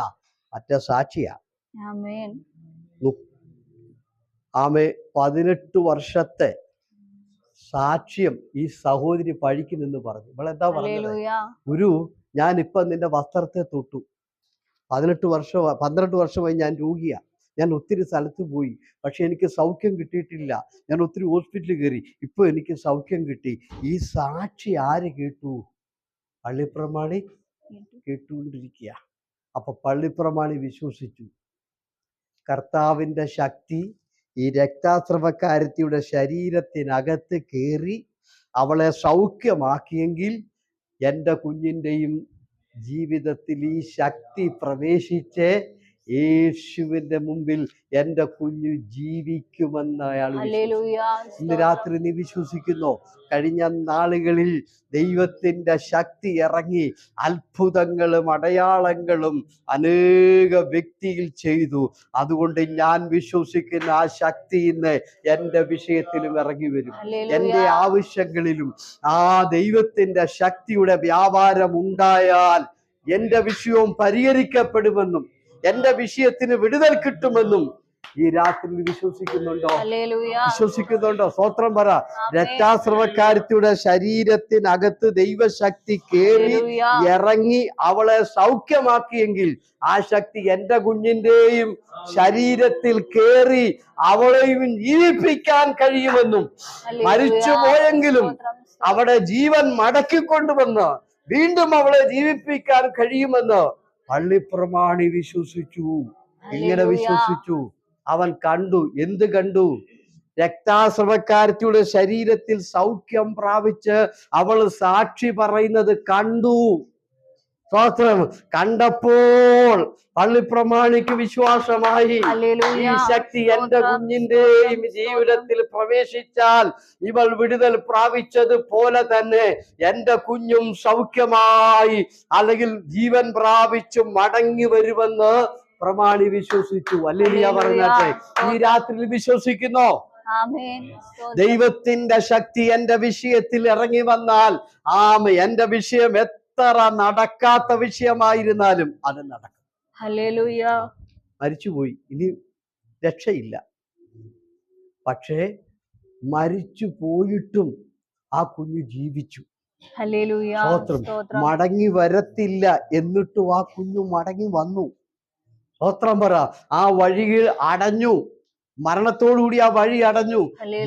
മറ്റേ സാക്ഷിയാ. ആമേ 18 വർഷത്തെ സാക്ഷ്യം ഈ സഹോദരി പഴിക്കുന്നെന്ന് പറഞ്ഞു. ഇവളെന്താ പറഞ്ഞത്? ഗുരു, ഞാൻ ഇപ്പൊ നിന്റെ വസ്ത്രത്തെ തൊട്ടു, 12 വർഷമായി ഞാൻ രോഗിയാ, ഞാൻ ഒത്തിരി സ്ഥലത്ത് പോയി, പക്ഷെ എനിക്ക് സൗഖ്യം കിട്ടിയിട്ടില്ല, ഞാൻ ഒത്തിരി ഹോസ്പിറ്റലിൽ കയറി, ഇപ്പൊ എനിക്ക് സൗഖ്യം കിട്ടി. ഈ സാക്ഷി ആര് കേട്ടു? പള്ളിപ്രമാണി കേട്ടുകൊണ്ടിരിക്കുക. അപ്പൊ പള്ളിപ്രമാണി വിശ്വസിച്ചു. കർത്താവിന്റെ ശക്തി ഈ രക്താസ്രവക്കാരത്തിയുടെ ശരീരത്തിനകത്ത് കയറി അവളെ സൗഖ്യമാക്കിയെങ്കിൽ എൻ്റെ കുഞ്ഞിൻ്റെയും ജീവിതത്തിൽ ഈ ശക്തി പ്രവേശിച്ച് യേശുവിന്റെ മുമ്പിൽ എൻ്റെ കുഞ്ഞു ജീവിക്കുമെന്ന് അയാൾ. ഇന്ന് രാത്രി നീ വിശ്വസിക്കുന്നോ? കഴിഞ്ഞ നാളുകളിൽ ദൈവത്തിന്റെ ശക്തി ഇറങ്ങി അത്ഭുതങ്ങളും അടയാളങ്ങളും അനേക വ്യക്തിയിൽ ചെയ്തു. അതുകൊണ്ട് ഞാൻ വിശ്വസിക്കുന്ന ആ ശക്തി ഇന്ന് എൻ്റെ വിഷയത്തിലും ഇറങ്ങി വരും. എൻ്റെ ആവശ്യങ്ങളിലും ആ ദൈവത്തിന്റെ ശക്തിയുടെ വ്യാപാരം ഉണ്ടായാൽ എൻ്റെ വിഷയവും പരിഹരിക്കപ്പെടുമെന്നും എൻ്റെ വിഷയത്തിന് വിടുതൽ കിട്ടുമെന്നും ഈ രാത്രി വിശ്വസിക്കുന്നുണ്ടോ? വിശ്വസിക്കുന്നുണ്ടോ? സ്തോത്രം പറ. രക്താസ്രവക്കാരത്തിയുടെ ശരീരത്തിനകത്ത് ദൈവശക്തി കേറി ഇറങ്ങി അവളെ സൗഖ്യമാക്കിയെങ്കിൽ ആ ശക്തി എൻ്റെ കുഞ്ഞിന്റെയും ശരീരത്തിൽ കേറി അവളെയും ജീവിപ്പിക്കാൻ കഴിയുമെന്നും, മരിച്ചു പോയെങ്കിലും അവിടെ ജീവൻ മടക്കിക്കൊണ്ടുവന്ന് വീണ്ടും അവളെ ജീവിപ്പിക്കാൻ കഴിയുമെന്ന് പള്ളിപ്രമാണി വിശ്വസിച്ചു. ഇങ്ങനെ വിശ്വസിച്ചു. അവൻ കണ്ടു. എന്ത് കണ്ടു? രക്താസ്രവക്കാരത്തിയുടെ ശരീരത്തിൽ സൗഖ്യം പ്രാപിച്ച് അവൾ സാക്ഷി പറയുന്നത് കണ്ടു. സ്തോത്രം. കണ്ടപ്പോൾ പള്ളിപ്രമാണിക്ക് വിശ്വാസമായി, ഈ ശക്തി എൻ്റെ കുഞ്ഞിന്റെയും ജീവിതത്തിൽ പ്രവേശിച്ചാൽ ഇവൾ വിടുതൽ പ്രാപിച്ചതുപോലെ തന്നെ എൻ്റെ കുഞ്ഞും സൗഖ്യമായി അല്ലെങ്കിൽ ജീവൻ പ്രാപിച്ചു മടങ്ങി വരുമെന്ന് പ്രമാണി വിശ്വസിച്ചു. ഹല്ലേലൂയ പറഞ്ഞാട്ടെ. ഈ രാത്രി വിശ്വസിക്കുന്നോ? ദൈവത്തിന്റെ ശക്തി എൻ്റെ വിഷയത്തിൽ ഇറങ്ങി വന്നാൽ എൻ്റെ വിഷയം എത്ര നടക്കാത്ത വിഷയമായിരുന്നാലും അത് നടക്കും. ഹല്ലേലൂയ. മരിച്ചുപോയി, ഇനി രക്ഷയില്ല. പക്ഷേ മരിച്ചു പോയിട്ടും ആ കുഞ്ഞു ജീവിച്ചു. സ്തോത്രം. മടങ്ങി വരത്തില്ല എന്നിട്ടും ആ കുഞ്ഞു മടങ്ങി വന്നു. സ്തോത്രം പറ. ആ വഴികൾ അടഞ്ഞു, മരണത്തോടുകൂടി ആ വഴി അടഞ്ഞു.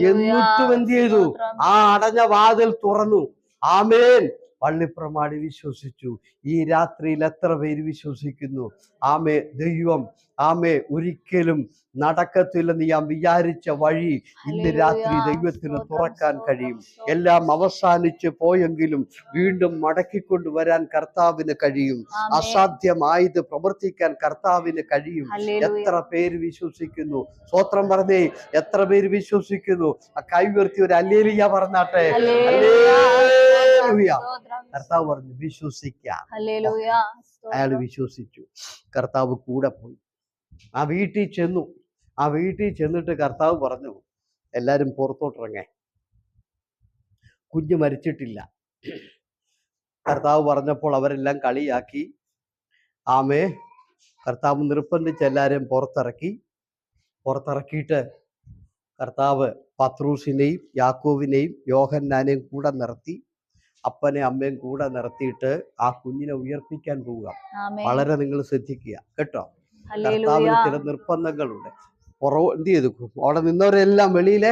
എന്നിട്ടും എന്ത് ചെയ്തു? ആ അടഞ്ഞ വാതിൽ തുറന്നു. ആമേൻ. പള്ളിപ്രമാണി വിശ്വസിച്ചു. ഈ രാത്രിയിൽ എത്ര പേര് വിശ്വസിക്കുന്നു? ആമേ, ദൈവം ആമേ ഒരിക്കലും നടക്കത്തില്ലെന്ന് ഞാൻ വിചാരിച്ച വഴി ഇന്ന് രാത്രി ദൈവത്തിന് തുറക്കാൻ കഴിയും. എല്ലാം അവസാനിച്ച് പോയെങ്കിലും വീണ്ടും മടക്കിക്കൊണ്ടുവരാൻ കർത്താവിന് കഴിയും. അസാധ്യമായത് പ്രവർത്തിക്കാൻ കർത്താവിന് കഴിയും. എത്ര പേര് വിശ്വസിക്കുന്നു? സ്തോത്രം പറഞ്ഞേ, എത്ര പേര് വിശ്വസിക്കുന്നു? ആ കൈ ഉയർത്തി ഒരു ഹല്ലേലൂയ പറഞ്ഞാട്ടെ. ഹല്ലേലൂയ. കർത്താവ് പറഞ്ഞു വിശ്വസിക്കാം. അയാൾ വിശ്വസിച്ചു. കർത്താവ് കൂടെ പോയി. ആ വീട്ടിൽ ചെന്നു. ആ വീട്ടിൽ ചെന്നിട്ട് കർത്താവ് പറഞ്ഞു, എല്ലാരും പുറത്തോട്ടിറങ്ങേ, കുഞ്ഞ് മരിച്ചിട്ടില്ല. കർത്താവ് പറഞ്ഞപ്പോൾ അവരെല്ലാം കളിയാക്കി. ആമേ, കർത്താവ് നിർബന്ധിച്ച് എല്ലാവരെയും പുറത്തിറക്കിയിട്ട് കർത്താവ് പത്രൂസിനെയും യാക്കോബിനെയും യോഹന്നാനെയും കൂടെ നിർത്തി, അപ്പനെ അമ്മയും കൂടെ നിർത്തിയിട്ട് ആ കുഞ്ഞിനെ ഉയർപ്പിക്കാൻ പോവുക. വളരെ നിങ്ങൾ ശ്രദ്ധിക്കുക കേട്ടോ. കർത്താവിന് ചില നിർബന്ധങ്ങളുണ്ട്. എന്ത് ചെയ്തു? അവിടെ നിന്നവരെല്ലാം വെളിയിലെ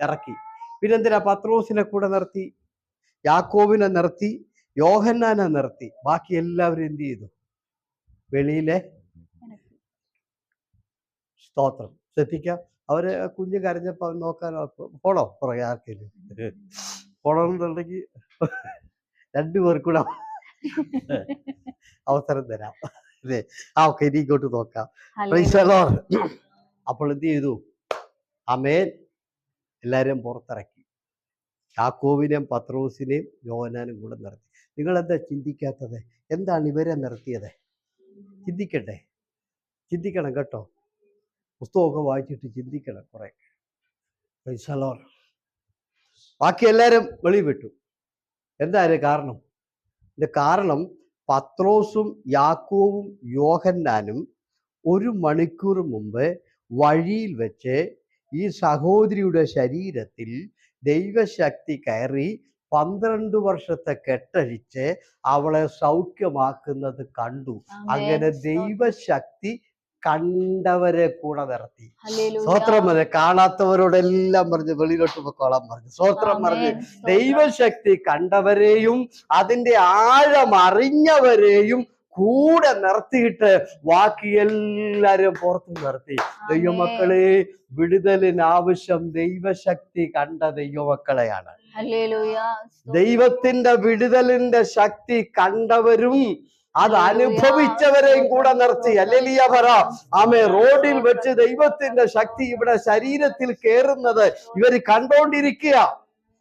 ഇറക്കി. പിന്നെന്തിനാ? പത്രോസിനെ കൂടെ നിർത്തി, യാക്കോബിനെ നിർത്തി, യോഹന്നാനെ നിർത്തി. ബാക്കി എല്ലാവരും എന്ത് ചെയ്തു? വെളിയിലെ. സ്തോത്രം. ശ്രദ്ധിക്കാം. അവര് കുഞ്ഞ് കരഞ്ഞപ്പോ നോക്കാൻ പോണോ? പുറകെ ആർക്കെങ്കിലും പോണമെന്നുണ്ടെങ്കിൽ രണ്ടുപേർക്കൂടെ അവസരം തരാം അല്ലേ? ഓക്കെ, ഇനി ഇങ്ങോട്ട് നോക്കാം. അപ്പോൾ എന്ത് ചെയ്തു? ആമേൻ, എല്ലാവരെയും പുറത്തിറക്കി. യാക്കോബിനെയും പത്രോസിനെയും യോഹന്നാനും കൂടെ നിർത്തി. നിങ്ങളെന്താ ചിന്തിക്കാത്തത്? എന്താണ് ഇവരെ നിർത്തിയത്? ചിന്തിക്കട്ടെ, ചിന്തിക്കണം കേട്ടോ. പുസ്തകമൊക്കെ വായിച്ചിട്ട് ചിന്തിക്കണം കുറെ. ബാക്കി എല്ലാവരും വെളിയിൽ വിട്ടു. എന്തായാലും കാരണം? ഇതിന്റെ കാരണം പത്രോസും യാക്കോബും യോഹന്നാനും 1 മണിക്കൂർ മുമ്പ് വഴിയിൽ വെച്ച് ഈ സഹോദരിയുടെ ശരീരത്തിൽ ദൈവശക്തി കയറി 12 വർഷത്തെ കെട്ടഴിച്ച് അവളെ സൗഖ്യമാക്കുന്നത് കണ്ടു. അങ്ങനെ ദൈവശക്തി കണ്ടവരെ കൂടെ നിർത്തി. സ്തോത്രം പറഞ്ഞ് കാണാത്തവരോടെല്ലാം പറഞ്ഞ് വെളിയിലോട്ട് പൊക്കോളാൻ പറഞ്ഞു. സ്തോത്രം പറഞ്ഞ് ദൈവശക്തി കണ്ടവരെയും അതിന്റെ ആഴം അറിഞ്ഞവരെയും കൂടെ നിർത്തിയിട്ട് ബാക്കി എല്ലാരും പുറത്തു നിർത്തി. ദൈവമക്കളെ, വിടുതലിന് ആവശ്യം ദൈവശക്തി കണ്ട ദൈവമക്കളെയാണ്. ദൈവത്തിന്റെ വിടുതലിന്റെ ശക്തി കണ്ടവരും അത് അനുഭവിച്ചവരെയും കൂടെ നിർത്തി. ഹല്ലേലൂയ പറ. ആമേ. റോഡിൽ വെച്ച് ദൈവത്തിന്റെ ശക്തി ഇവിടെ ശരീരത്തിൽ കയറുന്നത് ഇവർ കണ്ടോണ്ടിരിക്കുക.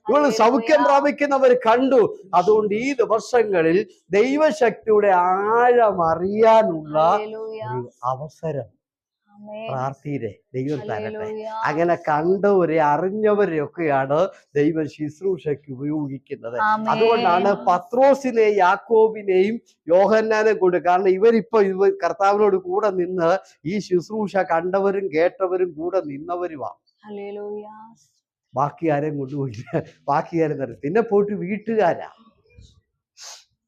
ഇവൾ സൗഖ്യം പ്രാപിക്കുന്നവർ കണ്ടു. അതുകൊണ്ട് ഈ ദിവസങ്ങളിൽ ദൈവശക്തിയുടെ ആഴം അറിയാനുള്ള ഒരു അവസരം പ്രാർത്ഥിരെ ദൈവം തരട്ടെ. അങ്ങനെ കണ്ടവരെ അറിഞ്ഞവരെയൊക്കെയാണ് ദൈവം ശുശ്രൂഷയ്ക്ക് ഉപയോഗിക്കുന്നത്. അതുകൊണ്ടാണ് പത്രോസിനെയും യാക്കോബിനെയും യോഹന്നാനെ കൊണ്ട്, കാരണം ഇവരിപ്പോ കർത്താവിനോട് കൂടെ നിന്ന് ഈ ശുശ്രൂഷ കണ്ടവരും കേട്ടവരും കൂടെ നിന്നവരുമാണ്. ബാക്കി ആരെയും കൊണ്ടുപോയില്ല. ബാക്കി ആരും നിർത്തി. പിന്നെ പോയിട്ട് വീട്ടുകാരാ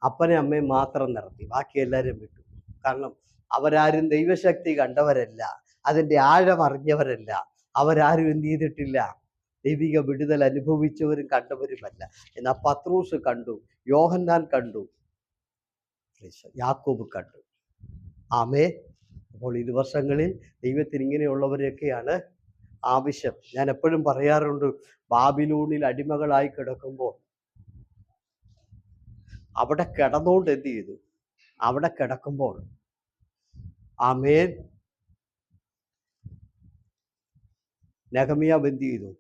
അപ്പനെ അമ്മയും മാത്രം നിർത്തി. ബാക്കി എല്ലാവരും വിട്ടു. കാരണം അവരാരും ദൈവശക്തി കണ്ടവരല്ല, അതിന്റെ ആഴം അറിഞ്ഞവരല്ല. അവരാരും എന്ത് ചെയ്തിട്ടില്ല? ദൈവിക വിടുതൽ അനുഭവിച്ചവരും കണ്ടവരുമല്ല. എന്നാൽ പത്രോസ് കണ്ടു, യോഹന്നാൻ കണ്ടു, യാക്കോബ് കണ്ടു. ആമേ. അപ്പോൾ ഈ ദിവസങ്ങളിൽ ദൈവത്തിന് ഇങ്ങനെയുള്ളവരെയൊക്കെയാണ് ആവശ്യം. ഞാൻ എപ്പോഴും പറയാറുണ്ട്, ബാബിലോണിൽ അടിമകളായി കിടക്കുമ്പോൾ അവിടെ കിടന്നുകൊണ്ട് എന്ത് ചെയ്തു? അവിടെ കിടക്കുമ്പോൾ ആമേൻ, നെഹമ്യാവ് എന്ത് ചെയ്തു?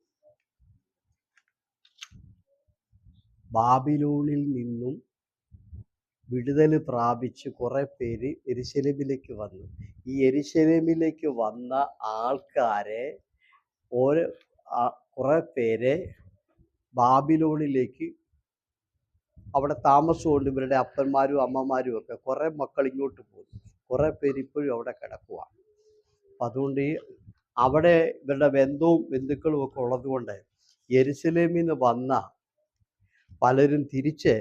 ബാബിലോണിൽ നിന്നും വിടുതൽ പ്രാപിച്ച് കുറെ പേര് യെരുശലേമിലേക്ക് വന്നു. ഈ യെരുശലേമിലേക്ക് വന്ന ആൾക്കാരെ കുറെ പേരെ ബാബിലോണിലേക്ക് അവിടെ താമസമുണ്ട്. ഇവരുടെ അപ്പന്മാരും അമ്മമാരും ഒക്കെ കുറെ മക്കൾ ഇങ്ങോട്ട് പോകുന്നു. കുറെ പേര് ഇപ്പോഴും അവിടെ കിടക്കുക. അപ്പം അതുകൊണ്ട് അവിടെ ഇവരുടെ ബന്ധുക്കളും ഒക്കെ ഉള്ളത് കൊണ്ട് യെരുശലേമിൽ നിന്ന് വന്ന പലരും തിരിച്ച്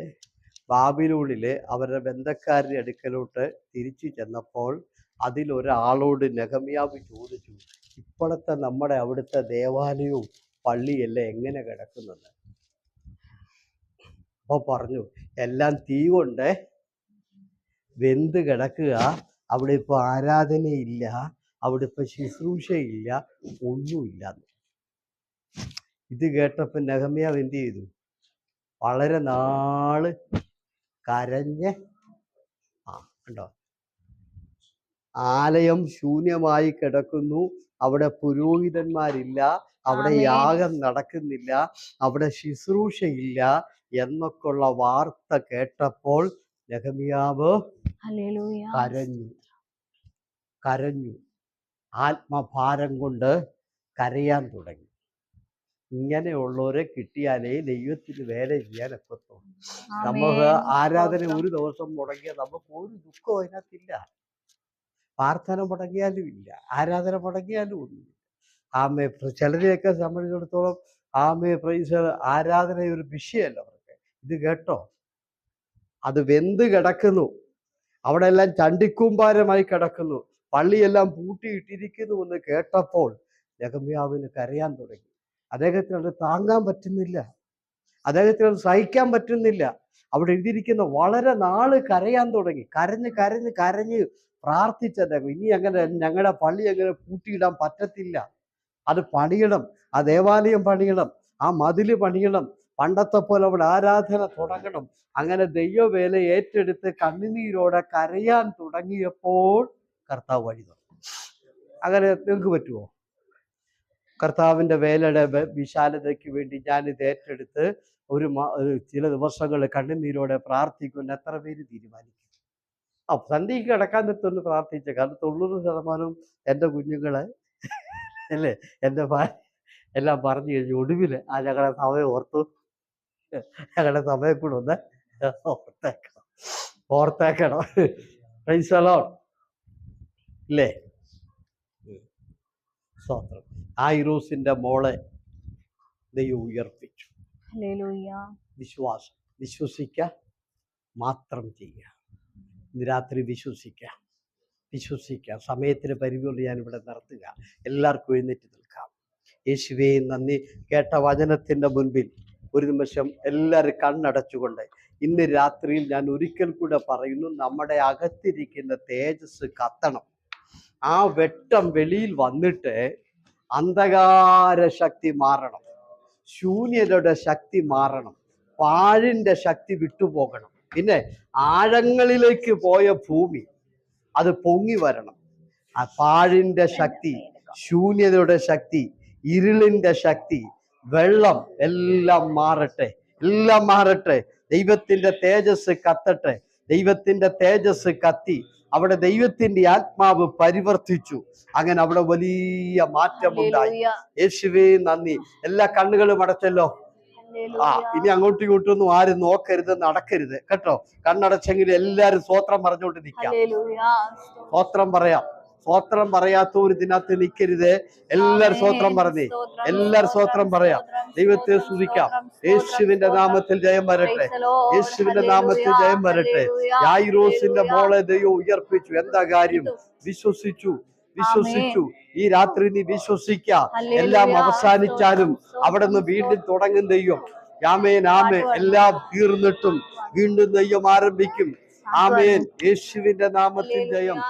ബാബിലോണിലെ അവരുടെ ബന്ധക്കാരുടെ അടുക്കലോട്ട് തിരിച്ചു ചെന്നപ്പോൾ അതിലൊരാളോട് നെഹമ്യാവ് ചോദിച്ചു, ഇപ്പോഴത്തെ നമ്മുടെ അവിടുത്തെ ദേവാലയവും പള്ളിയല്ലേ എങ്ങനെ കിടക്കുന്നത്? അപ്പൊ പറഞ്ഞു എല്ലാം തീ കൊണ്ട് വെന്ത് കിടക്കുക, അവിടെ ഇപ്പൊ ആരാധനയില്ല, അവിടെ ഇപ്പൊ ശുശ്രൂഷയില്ല, ഒന്നുമില്ല. ഇത് കേട്ടപ്പോ നെഹമ്യാവ് എന്ത് ചെയ്തു? വളരെ നാള് കരഞ്ഞ്, കണ്ടോ, ആലയം ശൂന്യമായി കിടക്കുന്നു, അവിടെ പുരോഹിതന്മാരില്ല, അവിടെ യാഗം നടക്കുന്നില്ല, അവിടെ ശുശ്രൂഷയില്ല എന്നൊക്കെയുള്ള വാർത്ത കേട്ടപ്പോൾ നെഹമ്യാവ് കരഞ്ഞു, ആത്മഭാരം കൊണ്ട് കരയാൻ തുടങ്ങി. ഇങ്ങനെയുള്ളവരെ കിട്ടിയാലേ ദൈവത്തിന് വേല ചെയ്യാൻ ഒക്കത്തുള്ളൂ. നമുക്ക് ആരാധന ഒരു ദിവസം മുടങ്ങിയാൽ നമുക്ക് ഒരു ദുഃഖവും അതിനകത്തില്ല. പ്രാർത്ഥന മുടങ്ങിയാലും ഇല്ല, ആരാധന മുടങ്ങിയാലും ഒന്നും. ആമേ, ചിലരെയൊക്കെ സംബന്ധിച്ചിടത്തോളം പ്രൈസ് ആരാധന ഒരു വിഷയമല്ല അവർക്ക്. ഇത് കേട്ടോ, അത് വെന്ത് കിടക്കുന്നു, അവിടെ എല്ലാം ചണ്ടിക്കൂമ്പാരമായി കിടക്കുന്നു, പള്ളിയെല്ലാം പൂട്ടിയിട്ടിരിക്കുന്നു എന്ന് കേട്ടപ്പോൾ നെഹമ്യാവിന് കരയാൻ തുടങ്ങി. അദ്ദേഹത്തിന് അത് താങ്ങാൻ പറ്റുന്നില്ല, അദ്ദേഹത്തിന് അത് സഹിക്കാൻ പറ്റുന്നില്ല. അവിടെ എഴുതിയിരിക്കുന്ന വളരെ നാള് കരയാൻ തുടങ്ങി. കരഞ്ഞ് പ്രാർത്ഥിച്ചദ്ദേഹം, ഇനി അങ്ങനെ ഞങ്ങളുടെ പള്ളി അങ്ങനെ പൂട്ടിയിടാൻ പറ്റത്തില്ല, അത് പണിയണം, ആ ദേവാലയം പണിയണം, ആ മതില് പണിയണം, പണ്ടത്തെ പോലെ അവിടെ ആരാധന തുടങ്ങണം. അങ്ങനെ ദൈവവേല ഏറ്റെടുത്ത് കണ്ണുനീരോടെ കരയാൻ തുടങ്ങിയപ്പോൾ കർത്താവ് വഴി തുറന്നു. അങ്ങനെ നിങ്ങൾക്ക് പറ്റുമോ? കർത്താവിൻ്റെ വേലയുടെ വിശാലതയ്ക്ക് വേണ്ടി ഞാനിത് ഏറ്റെടുത്ത് ചില ദിവസങ്ങൾ കണ്ണുനീരോടെ പ്രാർത്ഥിക്കുമെന്ന് എത്ര പേര് തീരുമാനിക്കും? സന്ധ്യയ്ക്ക് കിടക്കാൻ നിർത്തുന്നു പ്രാർത്ഥിച്ച, കാരണം 90% എൻ്റെ കുഞ്ഞുങ്ങളെ അല്ലേ, എൻ്റെ ഭാര്യ എല്ലാം പറഞ്ഞു കഴിഞ്ഞു. ഒടുവിൽ ഞങ്ങളുടെ സമയം ഞങ്ങളുടെ സമയം കൂടെ ഒന്ന് ഓർത്തേക്കണം. പ്രൈസ് ദി ലോർഡ് ഇല്ലേ? സ്തോത്രം. ആയിറോസിന്റെ മോളെ ദൈവം ഉയർപ്പിച്ചു. വിശ്വാസം, വിശ്വസിക്കുക മാത്രം ചെയ്യുക. ഇന്ന് രാത്രി വിശ്വസിക്കുക. സമയത്തിന് പരിധിയുള്ളിൽ ഞാനിവിടെ നിർത്തുക. എല്ലാവർക്കും എഴുന്നേറ്റ് നിൽക്കാം. യേശുവേ നന്ദി. കേട്ട വചനത്തിൻ്റെ മുൻപിൽ ഒരു നിമിഷം എല്ലാവരും കണ്ണടച്ചുകൊണ്ട് ഇന്ന് രാത്രിയിൽ ഞാൻ ഒരിക്കൽ കൂടെ പറയുന്നു, നമ്മുടെ അകത്തിരിക്കുന്ന തേജസ് കത്തണം. ആ വെട്ടം വെളിയിൽ വന്നിട്ട് അന്ധകാര ശക്തി മാറണം, ശൂന്യതയുടെ ശക്തി മാറണം, പാഴിന്റെ ശക്തി വിട്ടുപോകണം. പിന്നെ ആഴങ്ങളിലേക്ക് പോയ ഭൂമി അത് പൊങ്ങി വരണം. ആ പാഴിന്റെ ശക്തി, ശൂന്യതയുടെ ശക്തി, ഇരുളിന്റെ ശക്തി, വെള്ളം എല്ലാം മാറട്ടെ, എല്ലാം മാറട്ടെ. ദൈവത്തിന്റെ തേജസ് കത്തട്ടെ. ദൈവത്തിന്റെ തേജസ് കത്തി അവിടെ ദൈവത്തിന്റെ ആത്മാവ് പരിവർത്തിച്ചു. അങ്ങനെ അവിടെ വലിയ മാറ്റമുണ്ടായി. യേശുവേ നന്ദി. എല്ലാ കണ്ണുകളും അടച്ചല്ലോ. ഇനി അങ്ങോട്ടും ഇങ്ങോട്ടൊന്നും ആരും നോക്കരുത്, നടക്കരുത് കേട്ടോ. കണ്ണടച്ചെങ്കിൽ എല്ലാരും സ്വോത്രം പറഞ്ഞുകൊണ്ട് നിൽക്കാം. സ്വോത്രം പറയാം. സ്വോത്രം പറയാത്തവർ ഇതിനകത്ത് നിൽക്കരുത്. എല്ലാരും സ്വോത്രം പറഞ്ഞേ, എല്ലാരും സ്വോത്രം പറയാം. ദൈവത്തെ സ്തുതിക്കാം. യേശുവിന്റെ നാമത്തിൽ ജയം വരട്ടെ, യേശുവിന്റെ നാമത്തിൽ ജയം വരട്ടെ. യായിറോസിന്റെ മോളെ ദൈവം ഉയർപ്പിച്ചു. എന്താ കാര്യം? വിശ്വസിച്ചു. ഈ രാത്രി നീ വിശ്വസിക്കാം. എല്ലാം അവസാനിച്ചാലും അവിടെ നിന്ന് വീണ്ടും തുടങ്ങും ദൈവം. ആമേൻ, ആമേൻ. എല്ലാം തീർന്നിട്ടും വീണ്ടും ദൈവം ആരംഭിക്കും. ആമേൻ. യേശുവിന്റെ നാമത്തിൽ ജയം.